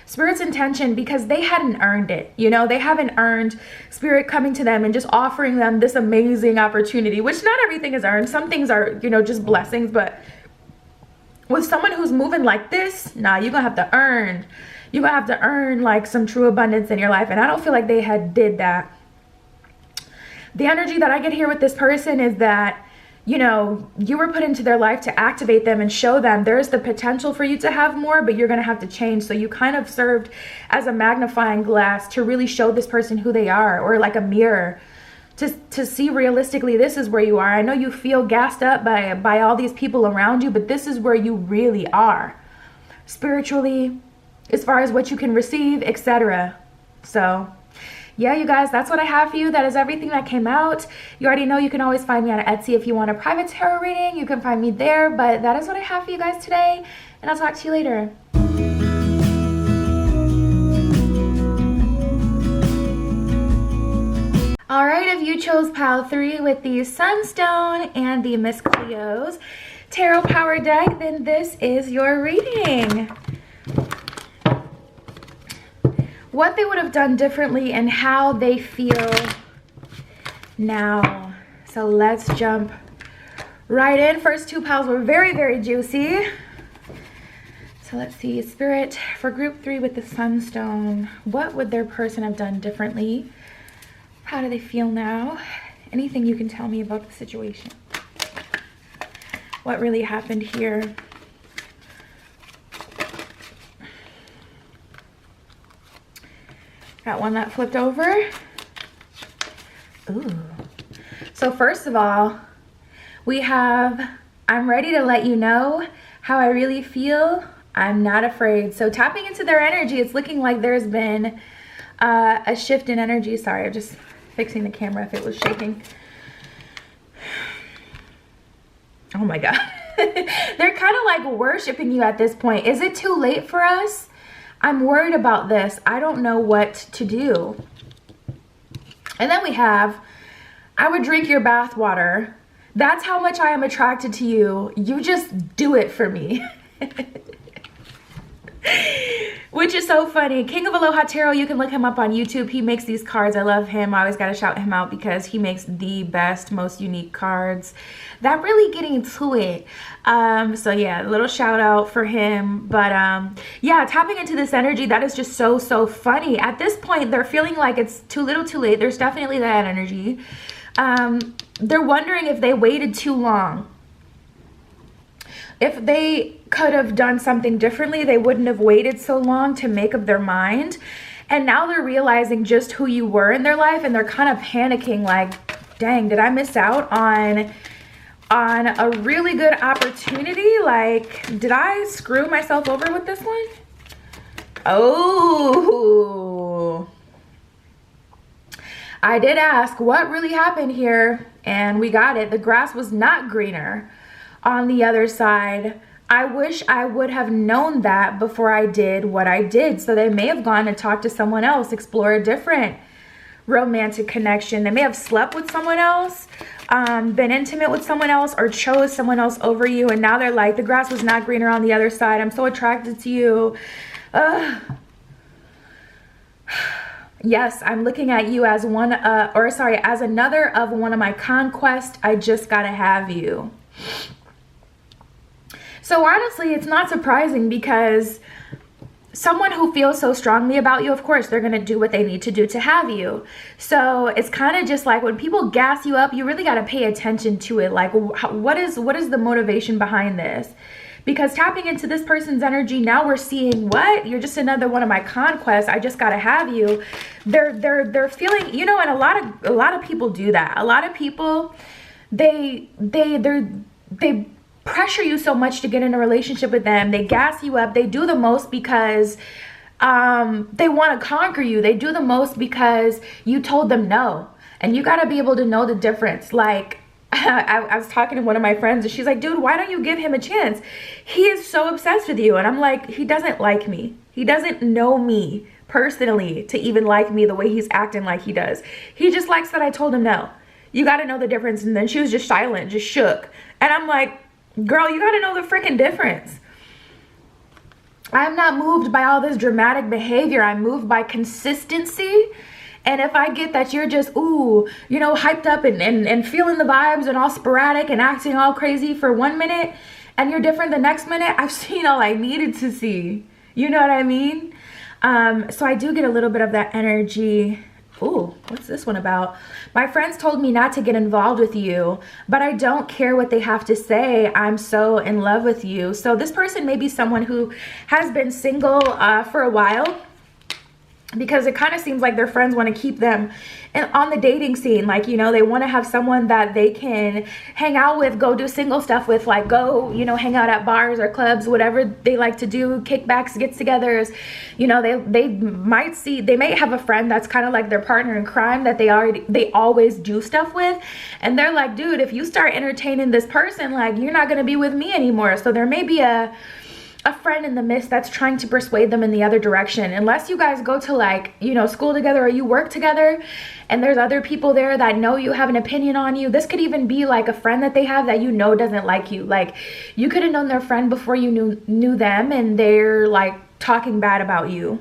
Spirit's intention, because they hadn't earned it. You know, they haven't earned Spirit coming to them and just offering them this amazing opportunity, which not everything is earned. Some things are, you know, just blessings. But with someone who's moving like this, nah, you're going to have to earn. You're going to have to earn like some true abundance in your life. And I don't feel like they did that. The energy that I get here with this person is that, you know, you were put into their life to activate them and show them there's the potential for you to have more, but you're going to have to change. So you kind of served as a magnifying glass to really show this person who they are, or like a mirror to see realistically, this is where you are. I know you feel gassed up by all these people around you, but this is where you really are spiritually, as far as what you can receive, etc. So yeah, you guys, that's what I have for you. That is everything that came out. You already know you can always find me on Etsy if you want a private tarot reading. You can find me there. But that is what I have for you guys today. And I'll talk to you later. All right, if you chose pile 3 with the Sunstone and the Miss Cleos, tarot power deck, then this is your reading. What they would have done differently and how they feel now. So let's jump right in. First two piles were very, very juicy. So let's see, Spirit, for group 3 with the Sunstone, what would their person have done differently? How do they feel now? Anything you can tell me about the situation? What really happened here? Got one that flipped over. Ooh. So first of all, we have, I'm ready to let you know how I really feel. I'm not afraid. So tapping into their energy, it's looking like there's been a shift in energy. Sorry, I'm just fixing the camera if it was shaking. Oh my God. They're kind of like worshiping you at this point. Is it too late for us? I'm worried about this. I don't know what to do. And then we have, I would drink your bath water. That's how much I am attracted to you. You just do it for me. Which is so funny. King of Aloha Tarot, you can look him up on YouTube. He makes these cards. I love him. I always got to shout him out because he makes the best, most unique cards that really get into it. So yeah, a little shout out for him. But yeah, tapping into this energy, that is just so, so funny. At this point, they're feeling like it's too little too late. There's definitely that energy. They're wondering if they waited too long. If they could have done something differently, they wouldn't have waited so long to make up their mind. And now they're realizing just who you were in their life, and they're kind of panicking like, dang, did I miss out on a really good opportunity? Like, did I screw myself over with this one? Oh, I did ask what really happened here, and we got it. The grass was not greener on the other side. I wish I would have known that before I did what I did. So they may have gone and talked to someone else, explore a different romantic connection. They may have slept with someone else, been intimate with someone else, or chose someone else over you. And now they're like, the grass was not greener on the other side. I'm so attracted to you. Yes, I'm looking at you as one, as another of one of my conquests. I just gotta have you. So honestly, it's not surprising because someone who feels so strongly about you, of course, they're going to do what they need to do to have you. So it's kind of just like when people gas you up, you really got to pay attention to it. Like, what is the motivation behind this? Because tapping into this person's energy, now we're seeing, what? You're just another one of my conquests. I just got to have you. They're feeling, you know, and a lot of people do that. A lot of people, they pressure you so much to get in a relationship with them. They gas you up. They do the most because they want to conquer you. They do the most because you told them no. And you got to be able to know the difference. Like, I was talking to one of my friends and she's like, dude, why don't you give him a chance? He is so obsessed with you. And I'm like, he doesn't like me. He doesn't know me personally to even like me the way he's acting like he does. He just likes that I told him no. You got to know the difference. And then she was just silent, just shook. And I'm like, girl, you got to know the freaking difference. I'm not moved by all this dramatic behavior. I'm moved by consistency. And if I get that you're just, ooh, you know, hyped up and feeling the vibes and all sporadic and acting all crazy for 1 minute and you're different the next minute, I've seen all I needed to see. You know what I mean? So I do get a little bit of that energy. Ooh, what's this one about? My friends told me not to get involved with you, but I don't care what they have to say. I'm so in love with you. So this person may be someone who has been single for a while, because it kind of seems like their friends want to keep them on the dating scene. Like, you know, they want to have someone that they can hang out with, go do single stuff with, like go, you know, hang out at bars or clubs, whatever they like to do, kickbacks, gets-togethers. You know, they may have a friend that's kind of like their partner in crime that they always do stuff with. And they're like, dude, if you start entertaining this person, like, you're not going to be with me anymore. So there may be a a friend in the midst that's trying to persuade them in the other direction. Unless you guys go to like, you know, school together or you work together and there's other people there that know you have an opinion on you. This could even be like a friend that they have that you know doesn't like you. Like you could have known their friend before you knew them, and they're like talking bad about you.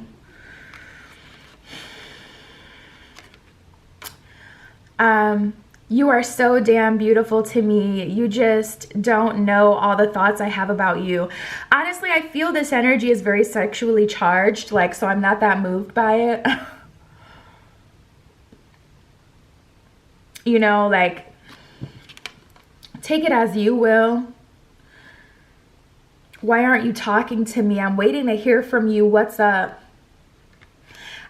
You are so damn beautiful to me. You just don't know all the thoughts I have about you. Honestly, I feel this energy is very sexually charged, like, so I'm not that moved by it. You know, like, take it as you will. Why aren't you talking to me? I'm waiting to hear from you. What's up?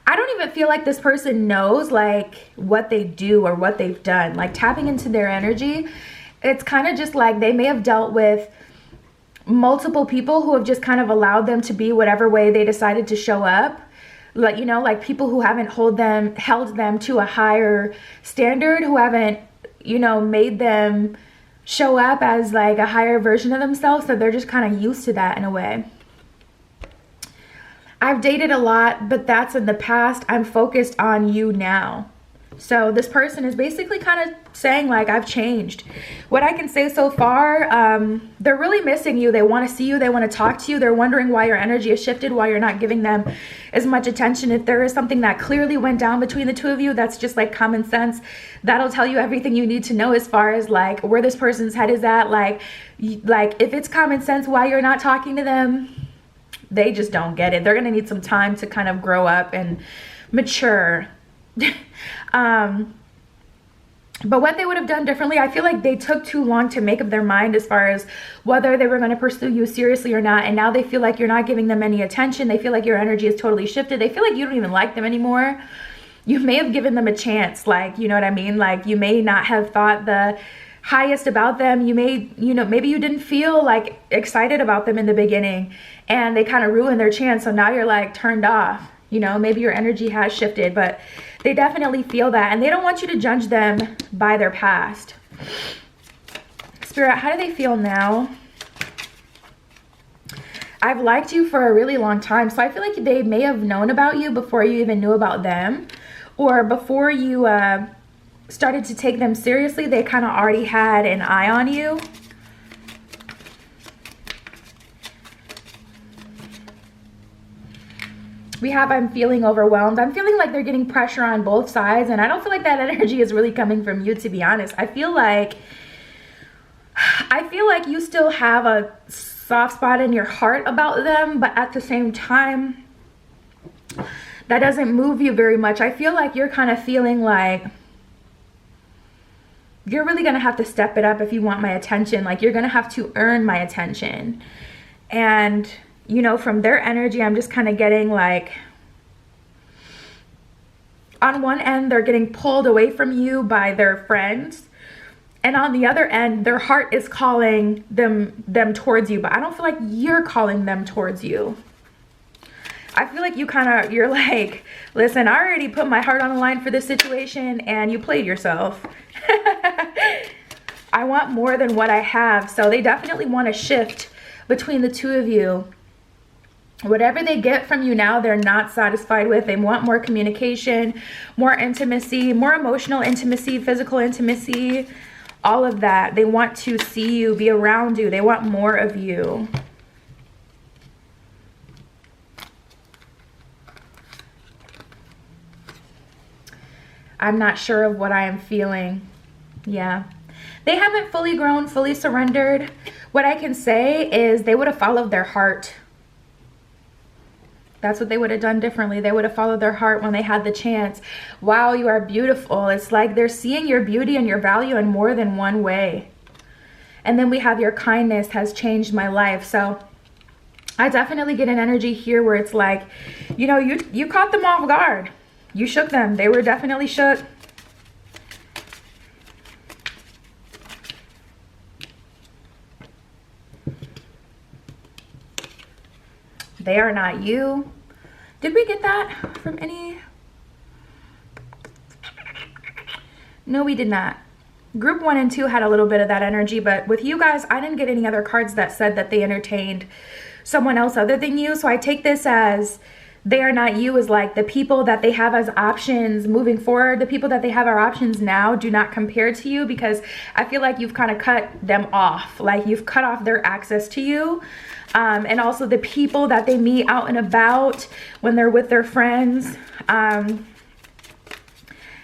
I don't even feel like this person knows like what they do or what they've done. Like tapping into their energy, it's kind of just like they may have dealt with multiple people who have just kind of allowed them to be whatever way they decided to show up. Like, you know, like people who haven't held them to a higher standard, who haven't, you know, made them show up as like a higher version of themselves. So they're just kind of used to that in a way. I've dated a lot, but that's in the past. I'm focused on you now. So this person is basically kind of saying like, I've changed. What I can say so far, they're really missing you. They want to see you. They want to talk to you. They're wondering why your energy has shifted, why you're not giving them as much attention. If there is something that clearly went down between the two of you, that's just like common sense. That'll tell you everything you need to know as far as like where this person's head is at. Like if it's common sense why you're not talking to them, they just don't get it. They're going to need some time to kind of grow up and mature. But what they would have done differently, I feel like they took too long to make up their mind as far as whether they were going to pursue you seriously or not. And now they feel like you're not giving them any attention. They feel like your energy is totally shifted. They feel like you don't even like them anymore. You may have given them a chance, like, you know what I mean? Like you may not have thought the highest about them. You may, you know, maybe you didn't feel like excited about them in the beginning and they kind of ruined their chance. So now you're like turned off, you know, maybe your energy has shifted, but they definitely feel that, and they don't want you to judge them by their past. Spirit, how do they feel now? I've liked you for a really long time. So I feel like they may have known about you before you even knew about them, or before you, started to take them seriously, they kind of already had an eye on you. We have, I'm feeling overwhelmed. I'm feeling like they're getting pressure on both sides, and I don't feel like that energy is really coming from you, to be honest. I feel like you still have a soft spot in your heart about them, but at the same time, that doesn't move you very much. I feel like you're kind of feeling like you're really going to have to step it up if you want my attention. Like you're going to have to earn my attention. And, you know, from their energy, I'm just kind of getting like, on one end, they're getting pulled away from you by their friends. And on the other end, their heart is calling them towards you. But I don't feel like you're calling them towards you. I feel like you're like, listen, I already put my heart on the line for this situation and you played yourself. I want more than what I have. So they definitely want to shift between the two of you. Whatever they get from you now, they're not satisfied with. They want more communication, more intimacy, more emotional intimacy, physical intimacy, all of that. They want to see you, be around you. They want more of you. I'm not sure of what I am feeling. Yeah. They haven't fully grown, fully surrendered. What I can say is they would have followed their heart. That's what they would have done differently. They would have followed their heart when they had the chance. Wow, you are beautiful. It's like they're seeing your beauty and your value in more than one way. And then we have your kindness has changed my life. So I definitely get an energy here where it's like, you know, you caught them off guard. You shook them. They were definitely shook. They are not you. Did we get that from any? No, we did not. Group 1 and 2 had a little bit of that energy, but with you guys, I didn't get any other cards that said that they entertained someone else other than you. So I take this as they are not you, as like the people that they have as options moving forward, the people that they have are options now do not compare to you, because I feel like you've kind of cut them off, like you've cut off their access to you. And also the people that they meet out and about when they're with their friends.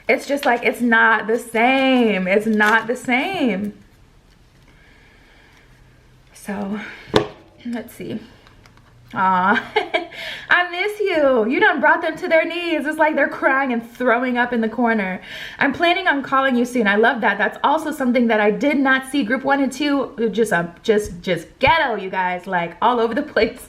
It's just like, it's not the same. It's not the same. So let's see. Aw, I miss you. You done brought them to their knees. It's like they're crying and throwing up in the corner. I'm planning on calling you soon. I love that. That's also something that I did not see. Group 1 and 2, just ghetto, you guys, like all over the place.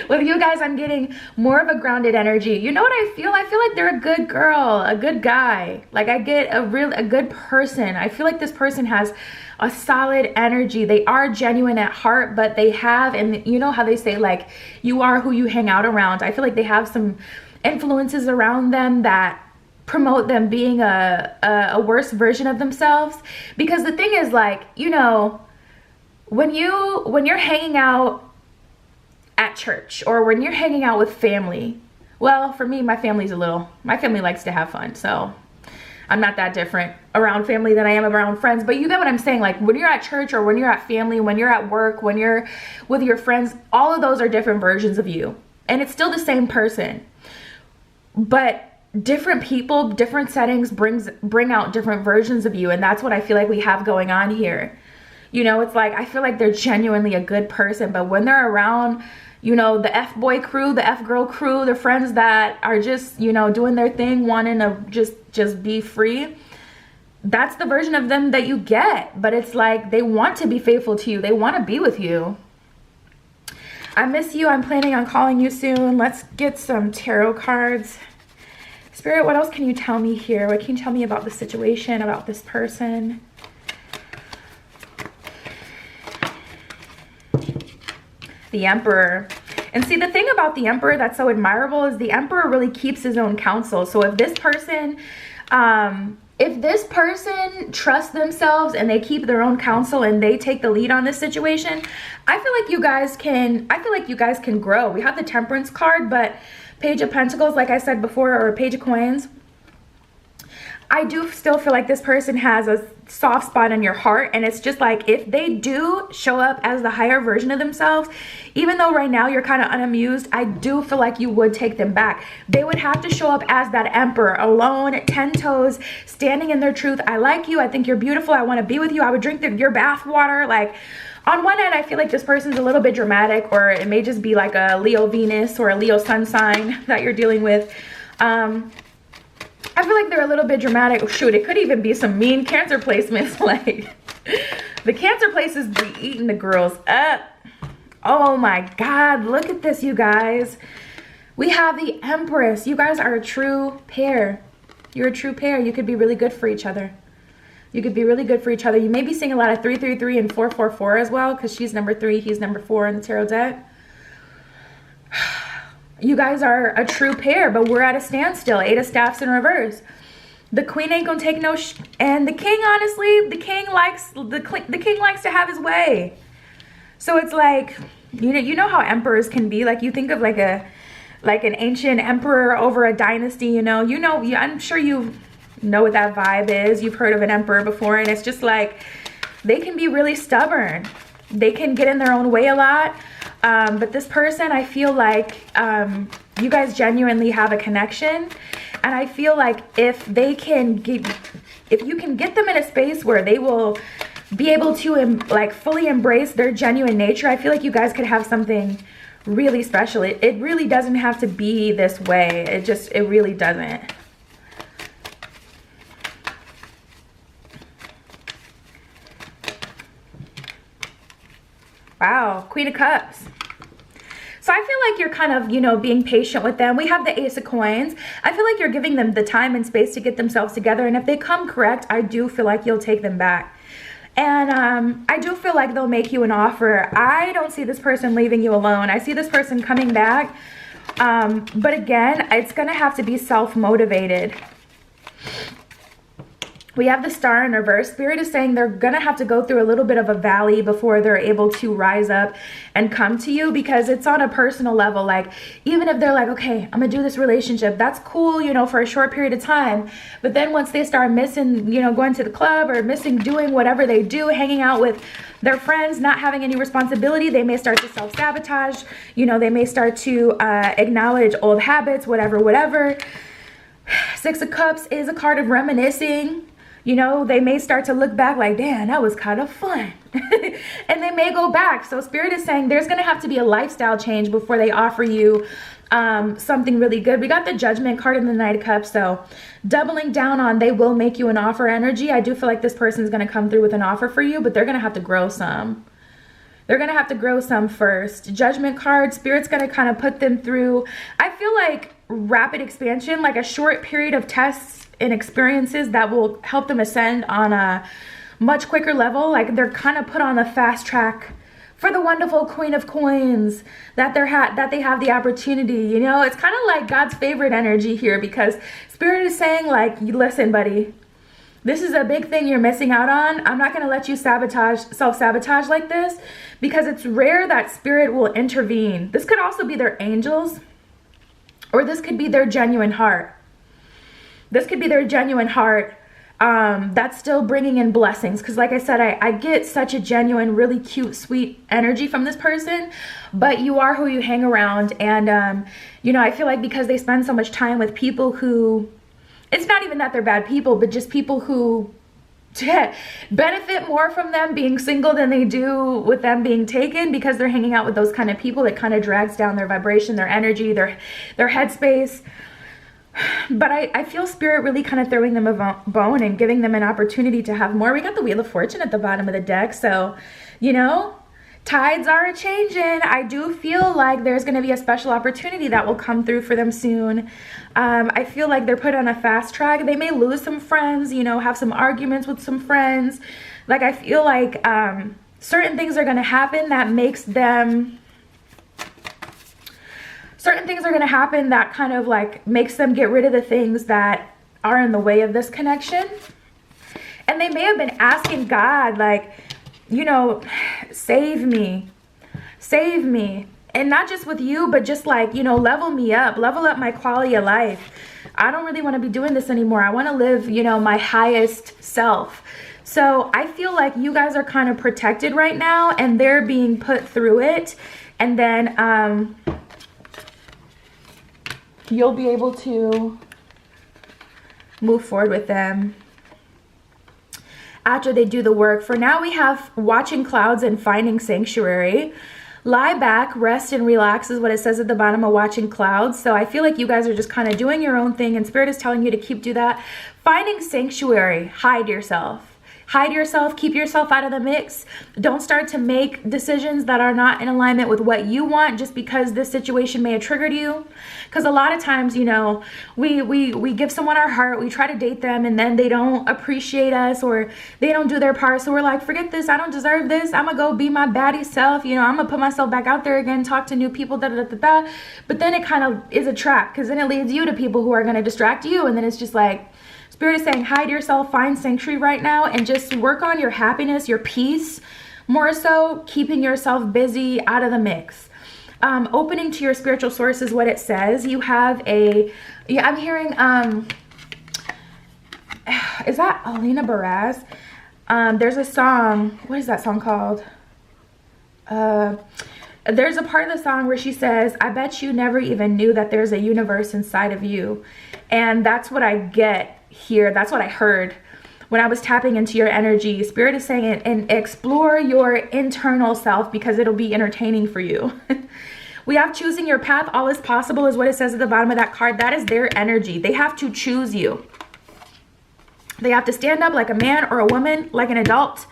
With you guys, I'm getting more of a grounded energy. You know what I feel? I feel like they're a good girl, a good guy. Like I get a good person. I feel like this person has a solid energy. They are genuine at heart, but they have, and you know how they say like you are who you hang out around. I feel like they have some influences around them that promote them being a worse version of themselves. Because the thing is, like, you know, when you're hanging out at church, or when you're hanging out with family, well, for me, my family likes to have fun, so I'm not that different around family than I am around friends. But you get what I'm saying. Like when you're at church, or when you're at family, when you're at work, when you're with your friends, all of those are different versions of you, and it's still the same person, but different people, different settings bring out different versions of you. And that's what I feel like we have going on here. You know, it's like I feel like they're genuinely a good person, but when they're around, you know, the F-boy crew, the F-girl crew, the friends that are just, you know, doing their thing, wanting to just be free, that's the version of them that you get. But it's like they want to be faithful to you. They want to be with you. I miss you. I'm planning on calling you soon. Let's get some tarot cards. Spirit, what else can you tell me here? What can you tell me about the situation, about this person? The Emperor. And see, the thing about the Emperor that's so admirable is the Emperor really keeps his own counsel. So if this person trusts themselves and they keep their own counsel and they take the lead on this situation, I feel like you guys can grow. We have the Temperance card, but Page of Pentacles, like I said before, or Page of Coins, I do still feel like this person has a soft spot in your heart. And it's just like, if they do show up as the higher version of themselves, even though right now you're kind of unamused, I do feel like you would take them back. They would have to show up as that Emperor, alone, 10 toes, standing in their truth. I like you. I think you're beautiful. I want to be with you. I would drink your bath water. Like, on one end, I feel like this person's a little bit dramatic, or it may just be like a Leo Venus or a Leo Sun sign that you're dealing with. I feel like they're a little bit dramatic. Oh, shoot, it could even be some mean Cancer placements. Like, the Cancer places be eating the girls up. Oh my God, look at this, you guys. We have the Empress. You guys are a true pair. You're a true pair. You could be really good for each other. You could be really good for each other. You may be seeing a lot of 333 and 444 as well, because she's number 3, he's number 4 in the tarot deck. You guys are a true pair, but we're at a standstill. 8 of Staffs in reverse. The Queen ain't gonna take no and the King, honestly, the king likes to have his way. So it's like, you know how emperors can be. Like, you think of like an ancient emperor over a dynasty, you know, I'm sure you know what that vibe is. You've heard of an emperor before, and it's just like they can be really stubborn. They can get in their own way a lot. But this person, I feel like you guys genuinely have a connection. And I feel like if you can get them in a space where they will be able to fully embrace their genuine nature, I feel like you guys could have something really special. It really doesn't have to be this way. It really doesn't. Wow, Queen of Cups. So I feel like you're kind of, being patient with them. We have the Ace of Coins. I feel like you're giving them the time and space to get themselves together. And if they come correct, I do feel like you'll take them back. And I do feel like they'll make you an offer. I don't see this person leaving you alone. I see this person coming back. But again, it's going to have to be self-motivated. We have the Star in reverse. Spirit is saying they're going to have to go through a little bit of a valley before they're able to rise up and come to you, because it's on a personal level. Like, even if they're like, okay, I'm going to do this relationship, that's cool, you know, for a short period of time. But then once they start missing, you know, going to the club or missing doing whatever they do, hanging out with their friends, not having any responsibility, they may start to self-sabotage. You know, they may start to acknowledge old habits, whatever. Six of Cups is a card of reminiscing. You know, they may start to look back like, damn, that was kind of fun. And they may go back. So Spirit is saying there's going to have to be a lifestyle change before they offer you something really good. We got the Judgment card in the Knight of Cups. So doubling down on they will make you an offer energy. I do feel like this person is going to come through with an offer for you, but they're going to have to grow some. They're going to have to grow some first. Judgment card, Spirit's going to kind of put them through, I feel like, rapid expansion, like a short period of tests and experiences that will help them ascend on a much quicker level. Like, they're kind of put on the fast track for the wonderful Queen of Coins that they have the opportunity. You know, it's kind of like God's favorite energy here, because Spirit is saying, like, listen, buddy, this is a big thing you're missing out on. I'm not going to let you self-sabotage like this, because it's rare that Spirit will intervene. This could also be their angels, or this could be their genuine heart. This could be their genuine heart that's still bringing in blessings. Because like I said, I get such a genuine, really cute, sweet energy from this person. But you are who you hang around. And, you know, I feel like because they spend so much time with people who, it's not even that they're bad people, but just people who benefit more from them being single than they do with them being taken, because they're hanging out with those kind of people. It kind of drags down their vibration, their energy, their headspace. But I feel Spirit really kind of throwing them a bone and giving them an opportunity to have more. We got the Wheel of Fortune at the bottom of the deck. So, you know, tides are changing. I do feel like there's going to be a special opportunity that will come through for them soon. I feel like they're put on a fast track. They may lose some friends, you know, have some arguments with some friends. Like, I feel like certain things are going to happen that makes them... Certain things are going to happen that kind of like makes them get rid of the things that are in the way of this connection. And they may have been asking God, like, you know, save me. And not just with you, but just like, you know, level up my quality of life. I don't really want to be doing this anymore. I want to live, you know, my highest self. So I feel like you guys are kind of protected right now, and they're being put through it. And then, you'll be able to move forward with them after they do the work. For now, we have Watching Clouds and Finding Sanctuary. Lie back, rest, and relax is what it says at the bottom of Watching Clouds. So I feel like you guys are just kind of doing your own thing, and Spirit is telling you to keep do that. Finding Sanctuary, hide yourself. Hide yourself, keep yourself out of the mix. Don't start to make decisions that are not in alignment with what you want just because this situation may have triggered you. Because a lot of times, you know, we give someone our heart, we try to date them, and then they don't appreciate us or they don't do their part. So we're like, forget this, I don't deserve this. I'm going to go be my baddie self. You know, I'm going to put myself back out there again, talk to new people, da-da-da-da-da. But then it kind of is a trap, because then it leads you to people who are going to distract you. And then it's just like, Spirit is saying, hide yourself, find sanctuary right now, and just work on your happiness, your peace, more so keeping yourself busy, out of the mix. Opening to your spiritual source is what it says. You have a, yeah, I'm hearing, is that Alina Baraz? There's a song, what is that song called? There's a part of the song where she says, I bet you never even knew that there's a universe inside of you. And that's what I get here. That's what I heard when I was tapping into your energy. Spirit is saying it, and explore your internal self, because it'll be entertaining for you. We have choosing your path. All is possible is what it says at the bottom of that card. That is their energy. They have to choose you. They have to stand up like a man or a woman, like an adult,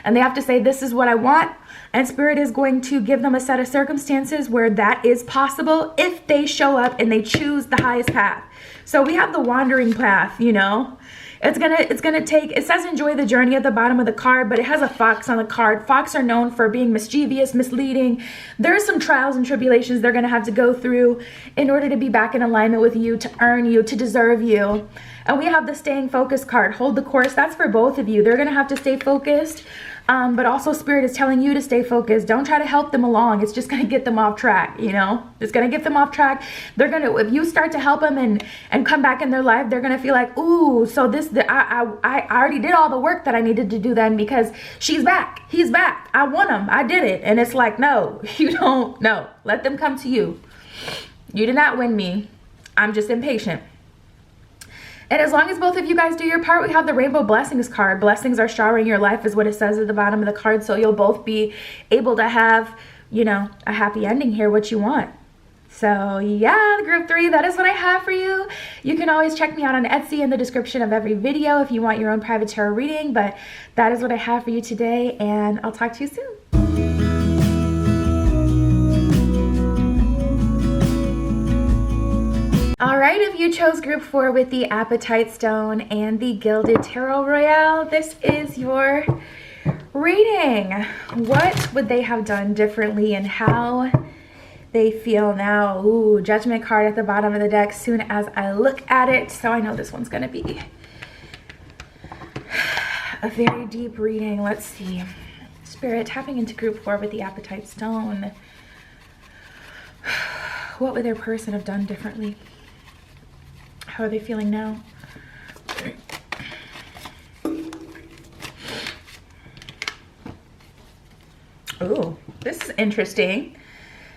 and they have to say, this is what I want. And Spirit is going to give them a set of circumstances where that is possible if they show up and they choose the highest path. So we have the wandering path, you know. It's gonna take, it says enjoy the journey at the bottom of the card, but it has a fox on the card. Fox are known for being mischievous, misleading. There's some trials and tribulations they're gonna have to go through in order to be back in alignment with you, to earn you, to deserve you. And we have the staying focused card. Hold the course. That's for both of you. They're gonna have to stay focused. But also Spirit is telling you to stay focused. Don't try to help them along. It's just going to get them off track, you know. It's going to get them off track. They're going to, if you start to help them and come back in their life, they're going to feel like, ooh, so I already did all the work that I needed to do then, because she's back. He's back. I won him. I did it. And it's like, no, you don't. No, let them come to you. You did not win me. I'm just impatient. And as long as both of you guys do your part, we have the Rainbow Blessings card. Blessings are showering your life is what it says at the bottom of the card. So you'll both be able to have, you know, a happy ending here, what you want. So yeah, group 3, that is what I have for you. You can always check me out on Etsy in the description of every video if you want your own private tarot reading. But that is what I have for you today, and I'll talk to you soon. All right, if you chose group 4 with the Apatite Stone and the Gilded Tarot Royale, this is your reading. What would they have done differently and how they feel now? Ooh, Judgment card at the bottom of the deck soon as I look at it. So I know this one's going to be a very deep reading. Let's see. Spirit, tapping into group 4 with the Apatite Stone. What would their person have done differently? How are they feeling now? Ooh, this is interesting.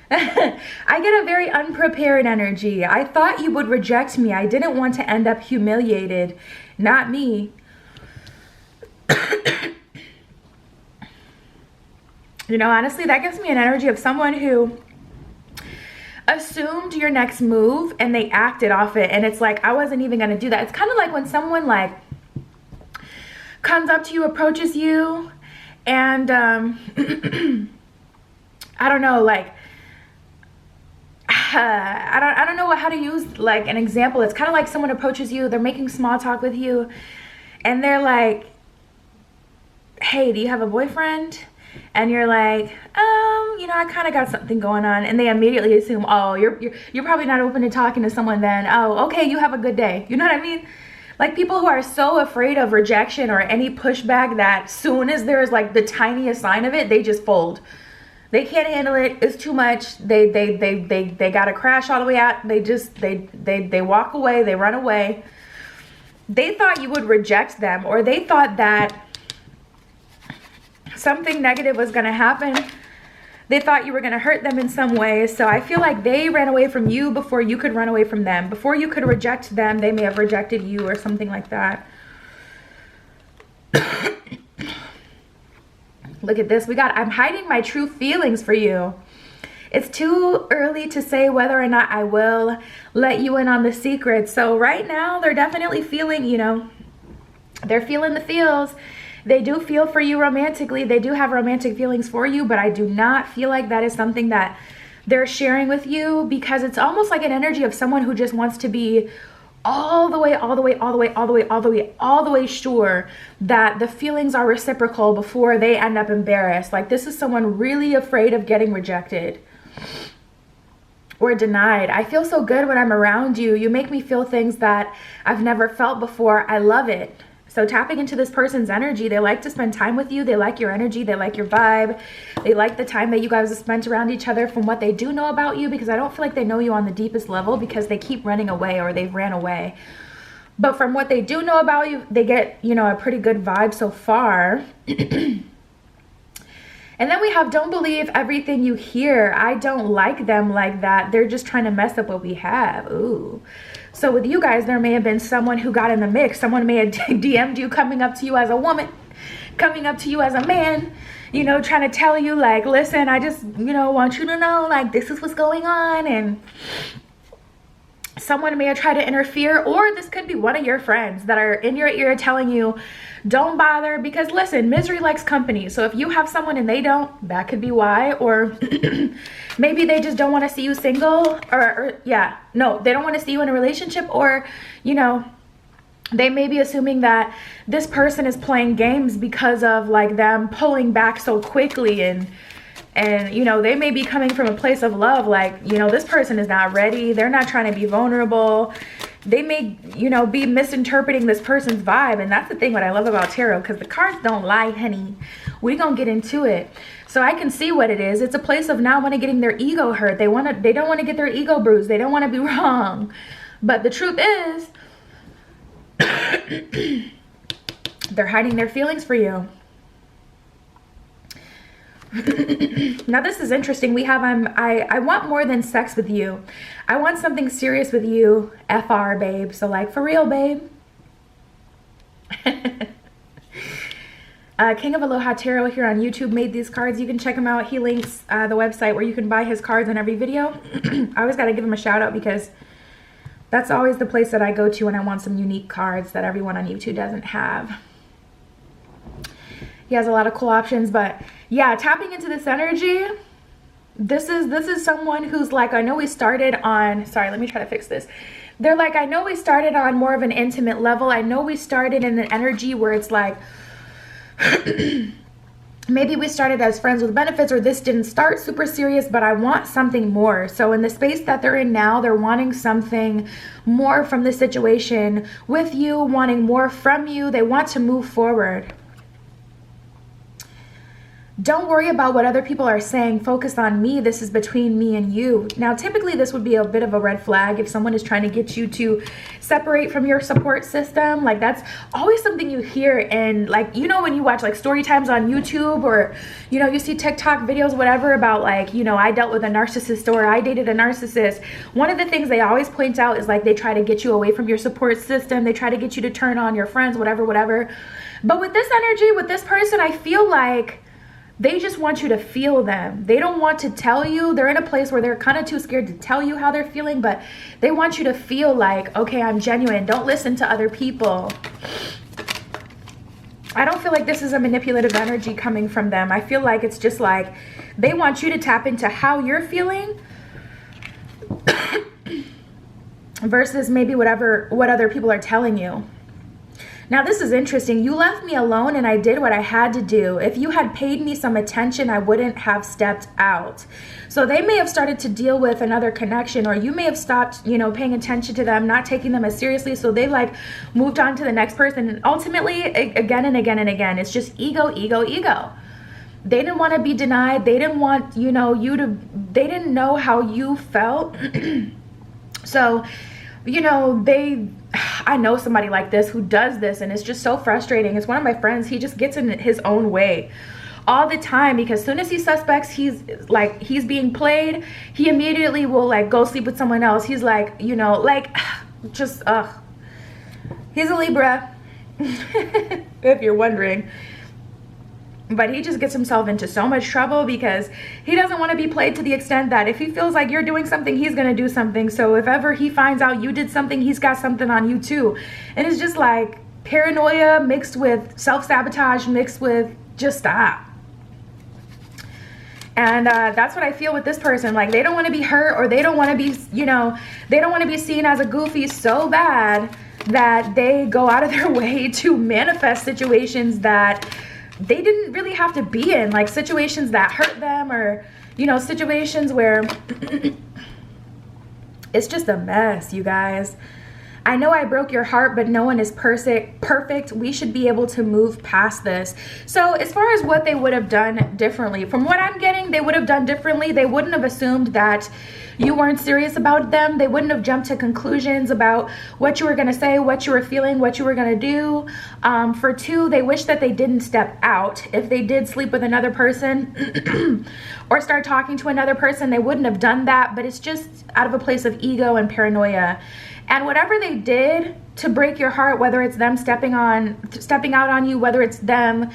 I get a very unprepared energy. I thought you would reject me. I didn't want to end up humiliated. Not me. You know, honestly, that gives me an energy of someone who assumed your next move and they acted off it, and it's like, I wasn't even gonna do that. It's kind of like when someone like comes up to you, approaches you, and I don't know, like I don't know how to use like an example. It's kind of like someone approaches you, they're making small talk with you, and they're like, hey, do you have a boyfriend? And you're like, you know, I kind of got something going on. And they immediately assume, oh, you're probably not open to talking to someone then. Oh, okay, you have a good day. You know what I mean? Like people who are so afraid of rejection or any pushback that soon as there's like the tiniest sign of it, they just fold. They can't handle it. It's too much. They got to crash all the way out. They walk away. They run away. They thought you would reject them, or they thought that something negative was going to happen. They thought you were going to hurt them in some way. So I feel like they ran away from you before you could run away from them. Before you could reject them, they may have rejected you or something like that. Look at this. We got, I'm hiding my true feelings for you. It's too early to say whether or not I will let you in on the secret. So right now, they're definitely feeling, you know, they're feeling the feels. They do feel for you romantically. They do have romantic feelings for you, but I do not feel like that is something that they're sharing with you, because it's almost like an energy of someone who just wants to be all the way sure that the feelings are reciprocal before they end up embarrassed. Like this is someone really afraid of getting rejected or denied. I feel so good when I'm around you. You make me feel things that I've never felt before. I love it. So tapping into this person's energy, they like to spend time with you. They like your energy. They like your vibe. They like the time that you guys have spent around each other from what they do know about you, because I don't feel like they know you on the deepest level because they keep running away or they've ran away. But from what they do know about you, they get, you know, a pretty good vibe so far. And then we have don't believe everything you hear. I don't like them like that. They're just trying to mess up what we have. Ooh. So with you guys, there may have been someone who got in the mix. Someone may have DM'd you, coming up to you as a woman, coming up to you as a man, you know, trying to tell you like, listen, I just, you know, want you to know like this is what's going on. And someone may have tried to interfere, or this could be one of your friends that are in your ear telling you, don't bother, because listen, misery likes company. So if you have someone and they don't, that could be why. Or maybe they just don't want to see you single, or yeah, no, they don't want to see you in a relationship, or, you know, they may be assuming that this person is playing games because of like them pulling back so quickly, and you know, they may be coming from a place of love, like, you know, this person is not ready, they're not trying to be vulnerable. They may, you know, be misinterpreting this person's vibe. And that's the thing what I love about tarot, because the cards don't lie, honey. We gonna get into it. So I can see what it is. It's a place of not want to getting their ego hurt. They don't want to get their ego bruised. They don't want to be wrong. But the truth is they're hiding their feelings for you. Now this is interesting. We have I want more than sex with you. I want something serious with you, FR, babe. So like, for real, babe. King of Aloha Tarot here on YouTube made these cards. You can check him out. He links the website where you can buy his cards in every video. I always got to give him a shout out, because that's always the place that I go to when I want some unique cards that everyone on YouTube doesn't have. He has a lot of cool options. But yeah, tapping into this energy, this is someone who's like, I know we started on, sorry, let me try to fix this. They're like, I know we started on more of an intimate level. I know we started in an energy where it's like, maybe we started as friends with benefits, or this didn't start super serious, but I want something more. So in the space that they're in now, they're wanting something more from the situation with you, wanting more from you. They want to move forward. Don't worry about what other people are saying. Focus on me. This is between me and you. Now, typically this would be a bit of a red flag if someone is trying to get you to separate from your support system. Like, that's always something you hear. And like, you know, when you watch like story times on YouTube, or, you know, you see TikTok videos, whatever, about like, you know, I dealt with a narcissist, or I dated a narcissist. One of the things they always point out is like, they try to get you away from your support system. They try to get you to turn on your friends, whatever. But with this energy, with this person, I feel like they just want you to feel them. They don't want to tell you. They're in a place where they're kind of too scared to tell you how they're feeling, but they want you to feel like, okay, I'm genuine. Don't listen to other people. I don't feel like this is a manipulative energy coming from them. I feel like it's just like they want you to tap into how you're feeling versus maybe what other people are telling you. Now, this is interesting. You left me alone and I did what I had to do. If you had paid me some attention, I wouldn't have stepped out. So they may have started to deal with another connection, or you may have stopped, you know, paying attention to them, not taking them as seriously. So they like moved on to the next person. And ultimately, again and again and again, it's just ego, ego, ego. They didn't want to be denied. They didn't want, you know, they didn't know how you felt. So, you know, I know somebody like this who does this, and it's just so frustrating. It's one of my friends. He just gets in his own way all the time, because as soon as he suspects he's being played, he immediately will like go sleep with someone else. He's like, you know, like, just he's a Libra, if you're wondering. But he just gets himself into so much trouble because he doesn't want to be played to the extent that if he feels like you're doing something, he's going to do something. So if ever he finds out you did something, he's got something on you too. And it's just like paranoia mixed with self-sabotage mixed with just stop. And that's what I feel with this person. Like, they don't want to be hurt, or they don't want to be, you know, they don't want to be seen as a goofy so bad that they go out of their way to manifest situations that they didn't really have to be in, like situations that hurt them, or, you know, situations where it's just a mess, you guys. I know I broke your heart, but no one is perfect. We should be able to move past this. So as far as what they would have done differently, from what I'm getting, they would have done differently. They wouldn't have assumed that you weren't serious about them. They wouldn't have jumped to conclusions about what you were going to say, what you were feeling, what you were going to do. For two, they wish that they didn't step out. If they did sleep with another person or start talking to another person, they wouldn't have done that. But it's just out of a place of ego and paranoia. And whatever they did to break your heart, whether it's them stepping out on you, whether it's them,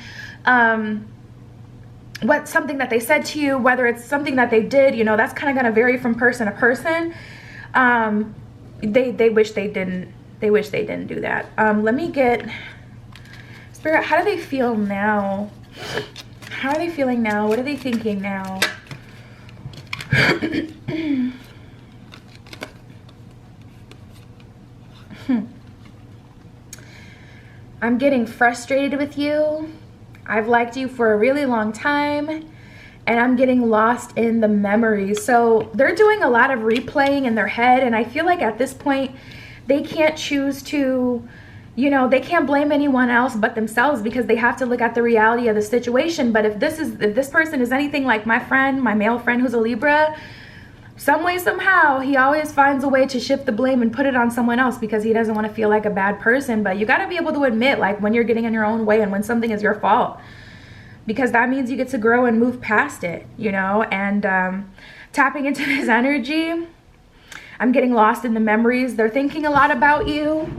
something that they said to you, whether it's something that they did, you know, that's kind of going to vary from person to person. They wish they didn't. They wish they didn't do that. Let me get Spirit. How do they feel now? How are they feeling now? What are they thinking now? I'm getting frustrated with you. I've liked you for a really long time, and I'm getting lost in the memories. So they're doing a lot of replaying in their head, and I feel like at this point they can't choose to, you know, they can't blame anyone else but themselves, because they have to look at the reality of the situation. But if this person is anything like my friend, my male friend who's a Libra, some way, somehow, he always finds a way to shift the blame and put it on someone else, because he doesn't want to feel like a bad person. But you got to be able to admit, like, when you're getting in your own way and when something is your fault, because that means you get to grow and move past it, you know. And tapping into this energy, I'm getting lost in the memories. They're thinking a lot about you.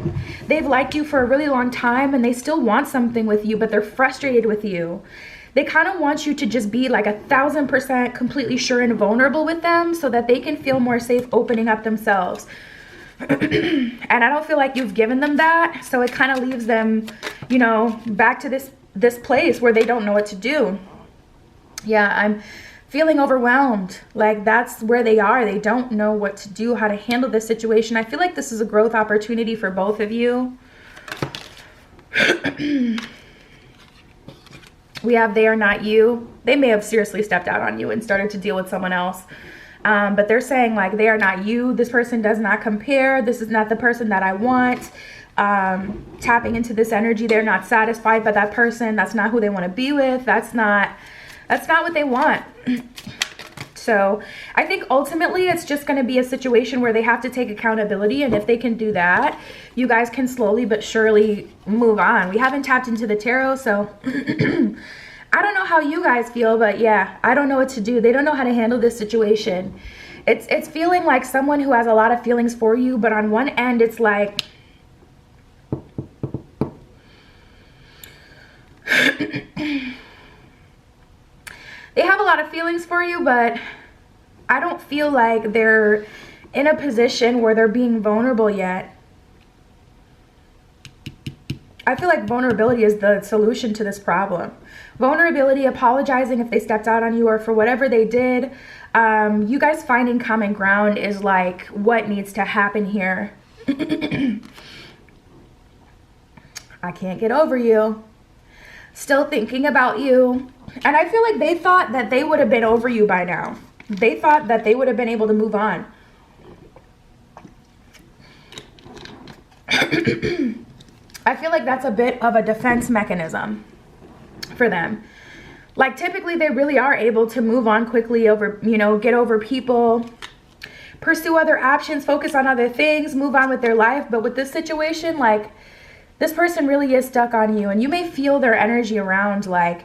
They've liked you for a really long time, and they still want something with you, but they're frustrated with you. They kind of want you to just be like 1000% completely sure and vulnerable with them, so that they can feel more safe opening up themselves. And I don't feel like you've given them that, so it kind of leaves them, you know, back to this place where they don't know what to do. Yeah, I'm feeling overwhelmed. Like, that's where they are. They don't know what to do, how to handle this situation. I feel like this is a growth opportunity for both of you. We have they are not you. They may have seriously stepped out on you and started to deal with someone else. But they're saying, like, they are not you. This person does not compare. This is not the person that I want. Tapping into this energy, they're not satisfied by that person. That's not who they want to be with. That's not what they want. So I think ultimately it's just going to be a situation where they have to take accountability. And if they can do that, you guys can slowly but surely move on. We haven't tapped into the tarot, so I don't know how you guys feel, but yeah, I don't know what to do. They don't know how to handle this situation. It's feeling like someone who has a lot of feelings for you, but on one end it's like they have a lot of feelings for you, but I don't feel like they're in a position where they're being vulnerable yet. I feel like vulnerability is the solution to this problem. Vulnerability, apologizing if they stepped out on you or for whatever they did. You guys finding common ground is like what needs to happen here. I can't get over you. Still thinking about you. And I feel like they thought that they would have been over you by now. They thought that they would have been able to move on. I feel like that's a bit of a defense mechanism for them. Like, typically they really are able to move on quickly over, you know, get over people, pursue other options, focus on other things, move on with their life. But with this situation, like, this person really is stuck on you, and you may feel their energy around. Like,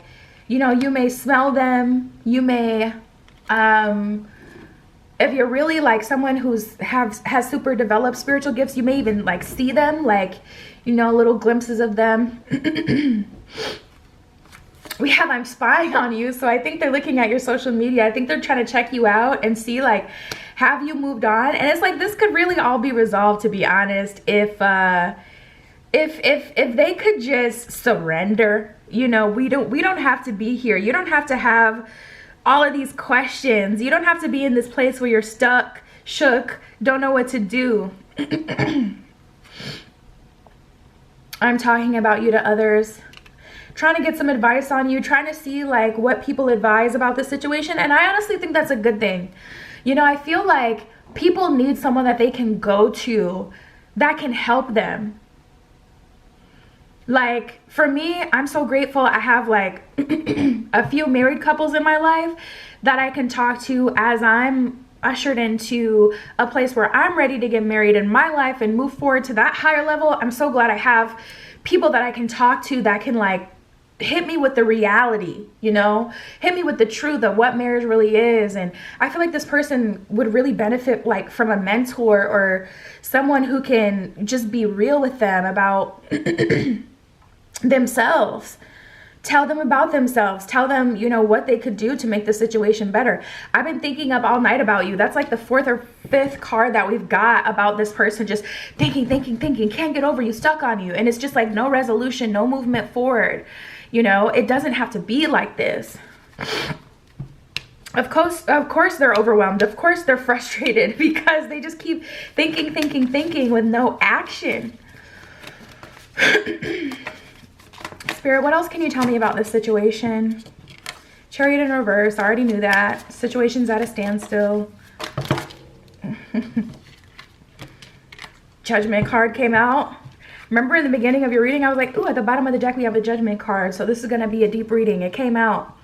you know, you may smell them. You may, if you're really like someone has super developed spiritual gifts, you may even like see them, like, you know, little glimpses of them. We have I'm spying on you, so I think they're looking at your social media. I think they're trying to check you out and see, like, have you moved on? And it's like, this could really all be resolved, to be honest, if they could just surrender. You know, we don't have to be here. You don't have to have all of these questions. You don't have to be in this place where you're stuck, shook, don't know what to do. I'm talking about you to others, trying to get some advice on you, trying to see like what people advise about the situation. And I honestly think that's a good thing. You know, I feel like people need someone that they can go to that can help them. Like, for me, I'm so grateful I have like a few married couples in my life that I can talk to as I'm ushered into a place where I'm ready to get married in my life and move forward to that higher level. I'm so glad I have people that I can talk to that can like hit me with the reality, you know, hit me with the truth of what marriage really is. And I feel like this person would really benefit like from a mentor or someone who can just be real with them about themselves, Tell them about themselves. Tell them, you know, what they could do to make the situation better. I've been thinking up all night about you. That's like the 4th or 5th card that we've got about this person just thinking, can't get over you, stuck on you. And it's just like no resolution, no movement forward. You know, it doesn't have to be like this. Of course they're overwhelmed. Of course they're frustrated because they just keep thinking with no action. Spirit, what else can you tell me about this situation? Chariot in reverse. I already knew that. Situation's at a standstill. Judgment card came out. Remember in the beginning of your reading, I was like, ooh, at the bottom of the deck, we have the Judgment card. So this is going to be a deep reading. It came out.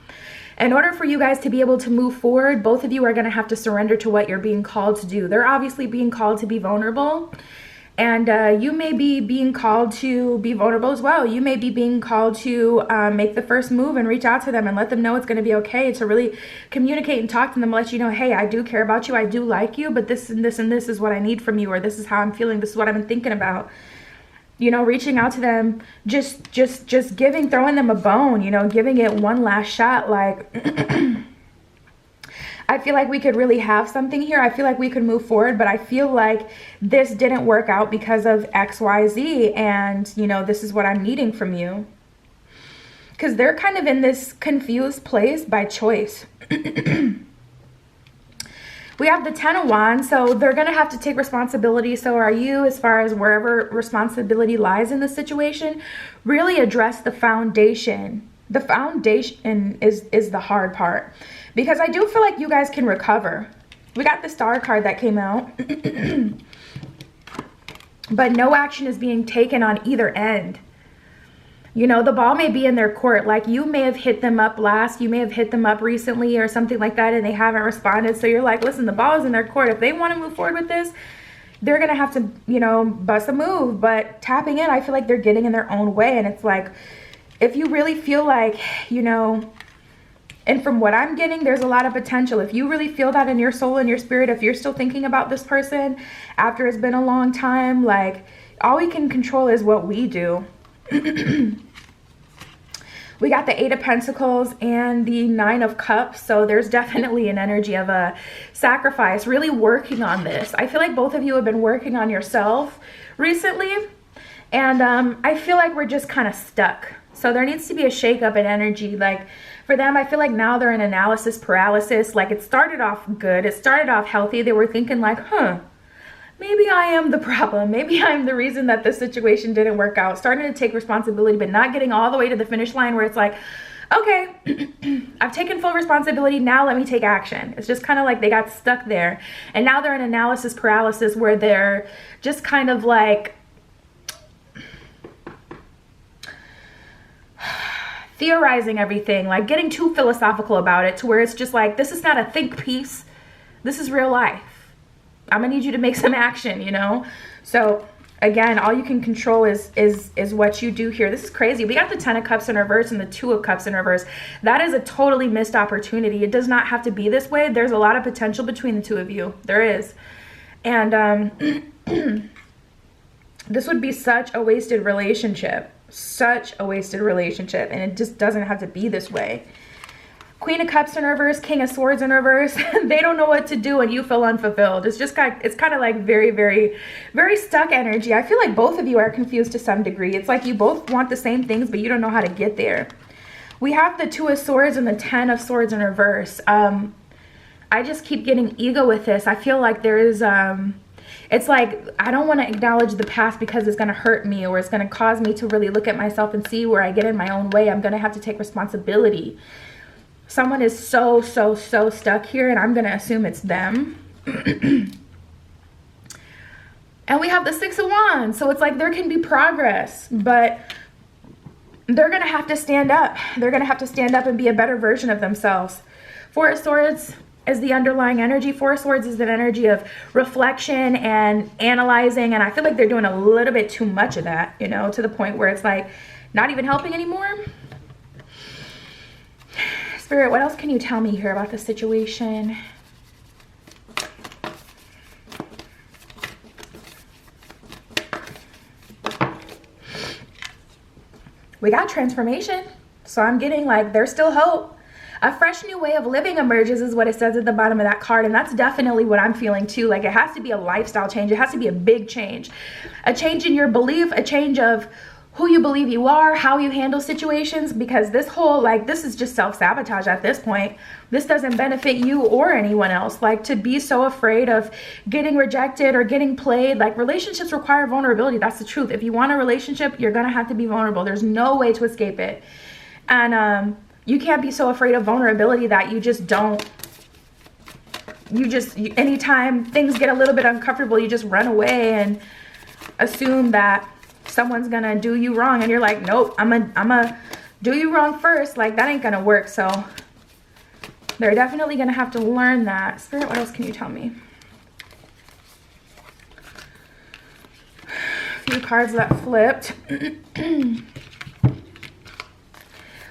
In order for you guys to be able to move forward, both of you are going to have to surrender to what you're being called to do. They're obviously being called to be vulnerable. And you may be being called to be vulnerable as well. You may be being called to make the first move and reach out to them and let them know it's going to be okay, to really communicate and talk to them, let you know, hey, I do care about you, I do like you, but this and this and this is what I need from you, or this is how I'm feeling, this is what I've been thinking about. You know, reaching out to them, just giving, throwing them a bone, you know, giving it one last shot, like... I feel like we could really have something here. I feel like we could move forward, but I feel like this didn't work out because of XYZ, and, you know, this is what I'm needing from you. Because they're kind of in this confused place by choice. We have the 10 of Wands, so they're going to have to take responsibility. So are you, as far as wherever responsibility lies in the situation, really address the foundation. The foundation is the hard part. Because I do feel like you guys can recover. We got the Star card that came out. But no action is being taken on either end. You know, the ball may be in their court. Like, you may have hit them up last. You may have hit them up recently or something like that, and they haven't responded. So you're like, listen, the ball is in their court. If they want to move forward with this, they're going to have to, you know, bust a move. But tapping in, I feel like they're getting in their own way. And it's like, if you really feel like, you know... And from what I'm getting, there's a lot of potential. If you really feel that in your soul and your spirit, if you're still thinking about this person after it's been a long time, like, all we can control is what we do. We got the 8 of Pentacles and the 9 of Cups. So there's definitely an energy of a sacrifice, really working on this. I feel like both of you have been working on yourself recently. And I feel like we're just kind of stuck. So there needs to be a shakeup in energy. Like, for them, I feel like now they're in analysis paralysis. Like, it started off good. It started off healthy. They were thinking like, maybe I am the problem. Maybe I'm the reason that this situation didn't work out. Starting to take responsibility, but not getting all the way to the finish line where it's like, okay, I've taken full responsibility. Now let me take action. It's just kind of like they got stuck there. And now they're in analysis paralysis where they're just kind of like... theorizing everything, like getting too philosophical about it to where it's just like, this is not a think piece. This is real life. I'm gonna need you to make some action, you know? So again, all you can control is what you do here. This is crazy. We got the 10 of Cups in reverse and the 2 of Cups in reverse. That is a totally missed opportunity. It does not have to be this way. There's a lot of potential between the two of you. There is. And this would be such a wasted relationship. Such a wasted relationship, and it just doesn't have to be this way. Queen of Cups in reverse, King of Swords in reverse. They don't know what to do and you feel unfulfilled. It's just kind of like very, very, very stuck energy. I feel like both of you are confused to some degree. It's like you both want the same things, but you don't know how to get there. We have the 2 of Swords and the 10 of Swords in reverse. I just keep getting ego with this. I feel like there is... it's like, I don't want to acknowledge the past because it's going to hurt me, or it's going to cause me to really look at myself and see where I get in my own way. I'm going to have to take responsibility. Someone is so stuck here, and I'm going to assume it's them. And we have the 6 of Wands. So it's like there can be progress, but they're going to have to stand up. They're going to have to stand up and be a better version of themselves. 4 of Swords is the underlying energy. 4 of Swords is an energy of reflection and analyzing, and I feel like they're doing a little bit too much of that, you know, to the point where it's like not even helping anymore. Spirit, what else can you tell me here about the situation? We got transformation. So I'm getting like there's still hope. A fresh new way of living emerges is what it says at the bottom of that card. And that's definitely what I'm feeling too. Like it has to be a lifestyle change. It has to be a big change. A change in your belief, a change of who you believe you are, how you handle situations, because this whole, like, this is just self-sabotage at this point. This doesn't benefit you or anyone else. Like, to be so afraid of getting rejected or getting played, like, relationships require vulnerability. That's the truth. If you want a relationship, you're gonna have to be vulnerable. There's no way to escape it. And you can't be so afraid of vulnerability that you just don't, anytime things get a little bit uncomfortable, you just run away and assume that someone's gonna do you wrong, and you're like, nope, I'm a do you wrong first. Like, that ain't gonna work. So they're definitely gonna have to learn that. Spirit, what else can you tell me? A few cards that flipped.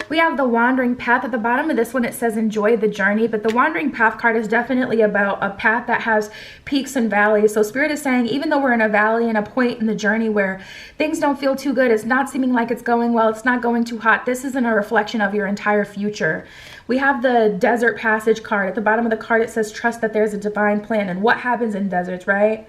We have the wandering path. At the bottom of this one, it says enjoy the journey, but the wandering path card is definitely about a path that has peaks and valleys. So Spirit is saying, even though we're in a valley and a point in the journey where things don't feel too good, it's not seeming like it's going well, it's not going too hot, this isn't a reflection of your entire future. We have the desert passage card. At the bottom of the card, it says trust that there's a divine plan. And what happens in deserts, right?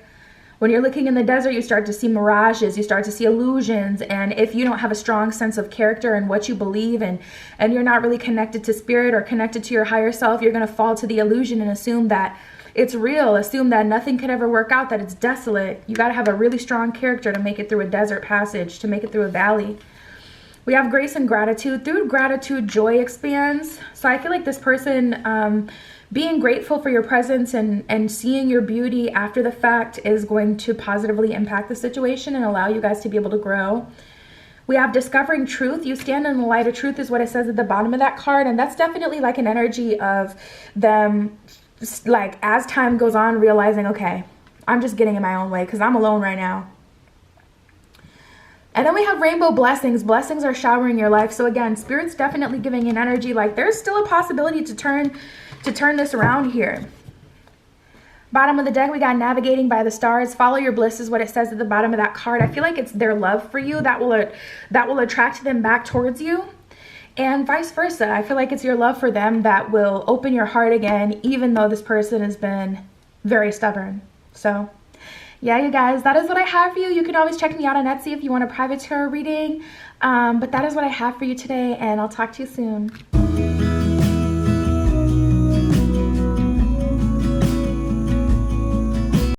When you're looking in the desert, you start to see mirages, you start to see illusions. And if you don't have a strong sense of character and what you believe, and you're not really connected to spirit or connected to your higher self, you're going to fall to the illusion and assume that it's real, assume that nothing could ever work out, that it's desolate. You got to have a really strong character to make it through a desert passage, to make it through a valley. We have grace and gratitude. Through gratitude, joy expands. So I feel like this person, being grateful for your presence and seeing your beauty after the fact is going to positively impact the situation and allow you guys to be able to grow. We have discovering truth. You stand in the light of truth is what it says at the bottom of that card. And that's definitely like an energy of them, like, as time goes on, realizing, okay, I'm just getting in my own way because I'm alone right now. And then we have rainbow blessings. Blessings are showering your life. So again, Spirit's definitely giving an energy like there's still a possibility to turn this around here. Bottom of the deck, we got navigating by the stars. Follow your bliss is what it says at the bottom of that card. I feel like it's their love for you that will attract them back towards you, and vice versa. I feel like it's your love for them that will open your heart again, even though this person has been very stubborn. So yeah, you guys, that is what I have for you. You can always check me out on Etsy if you want a private tarot reading, but that is what I have for you today, and I'll talk to you soon.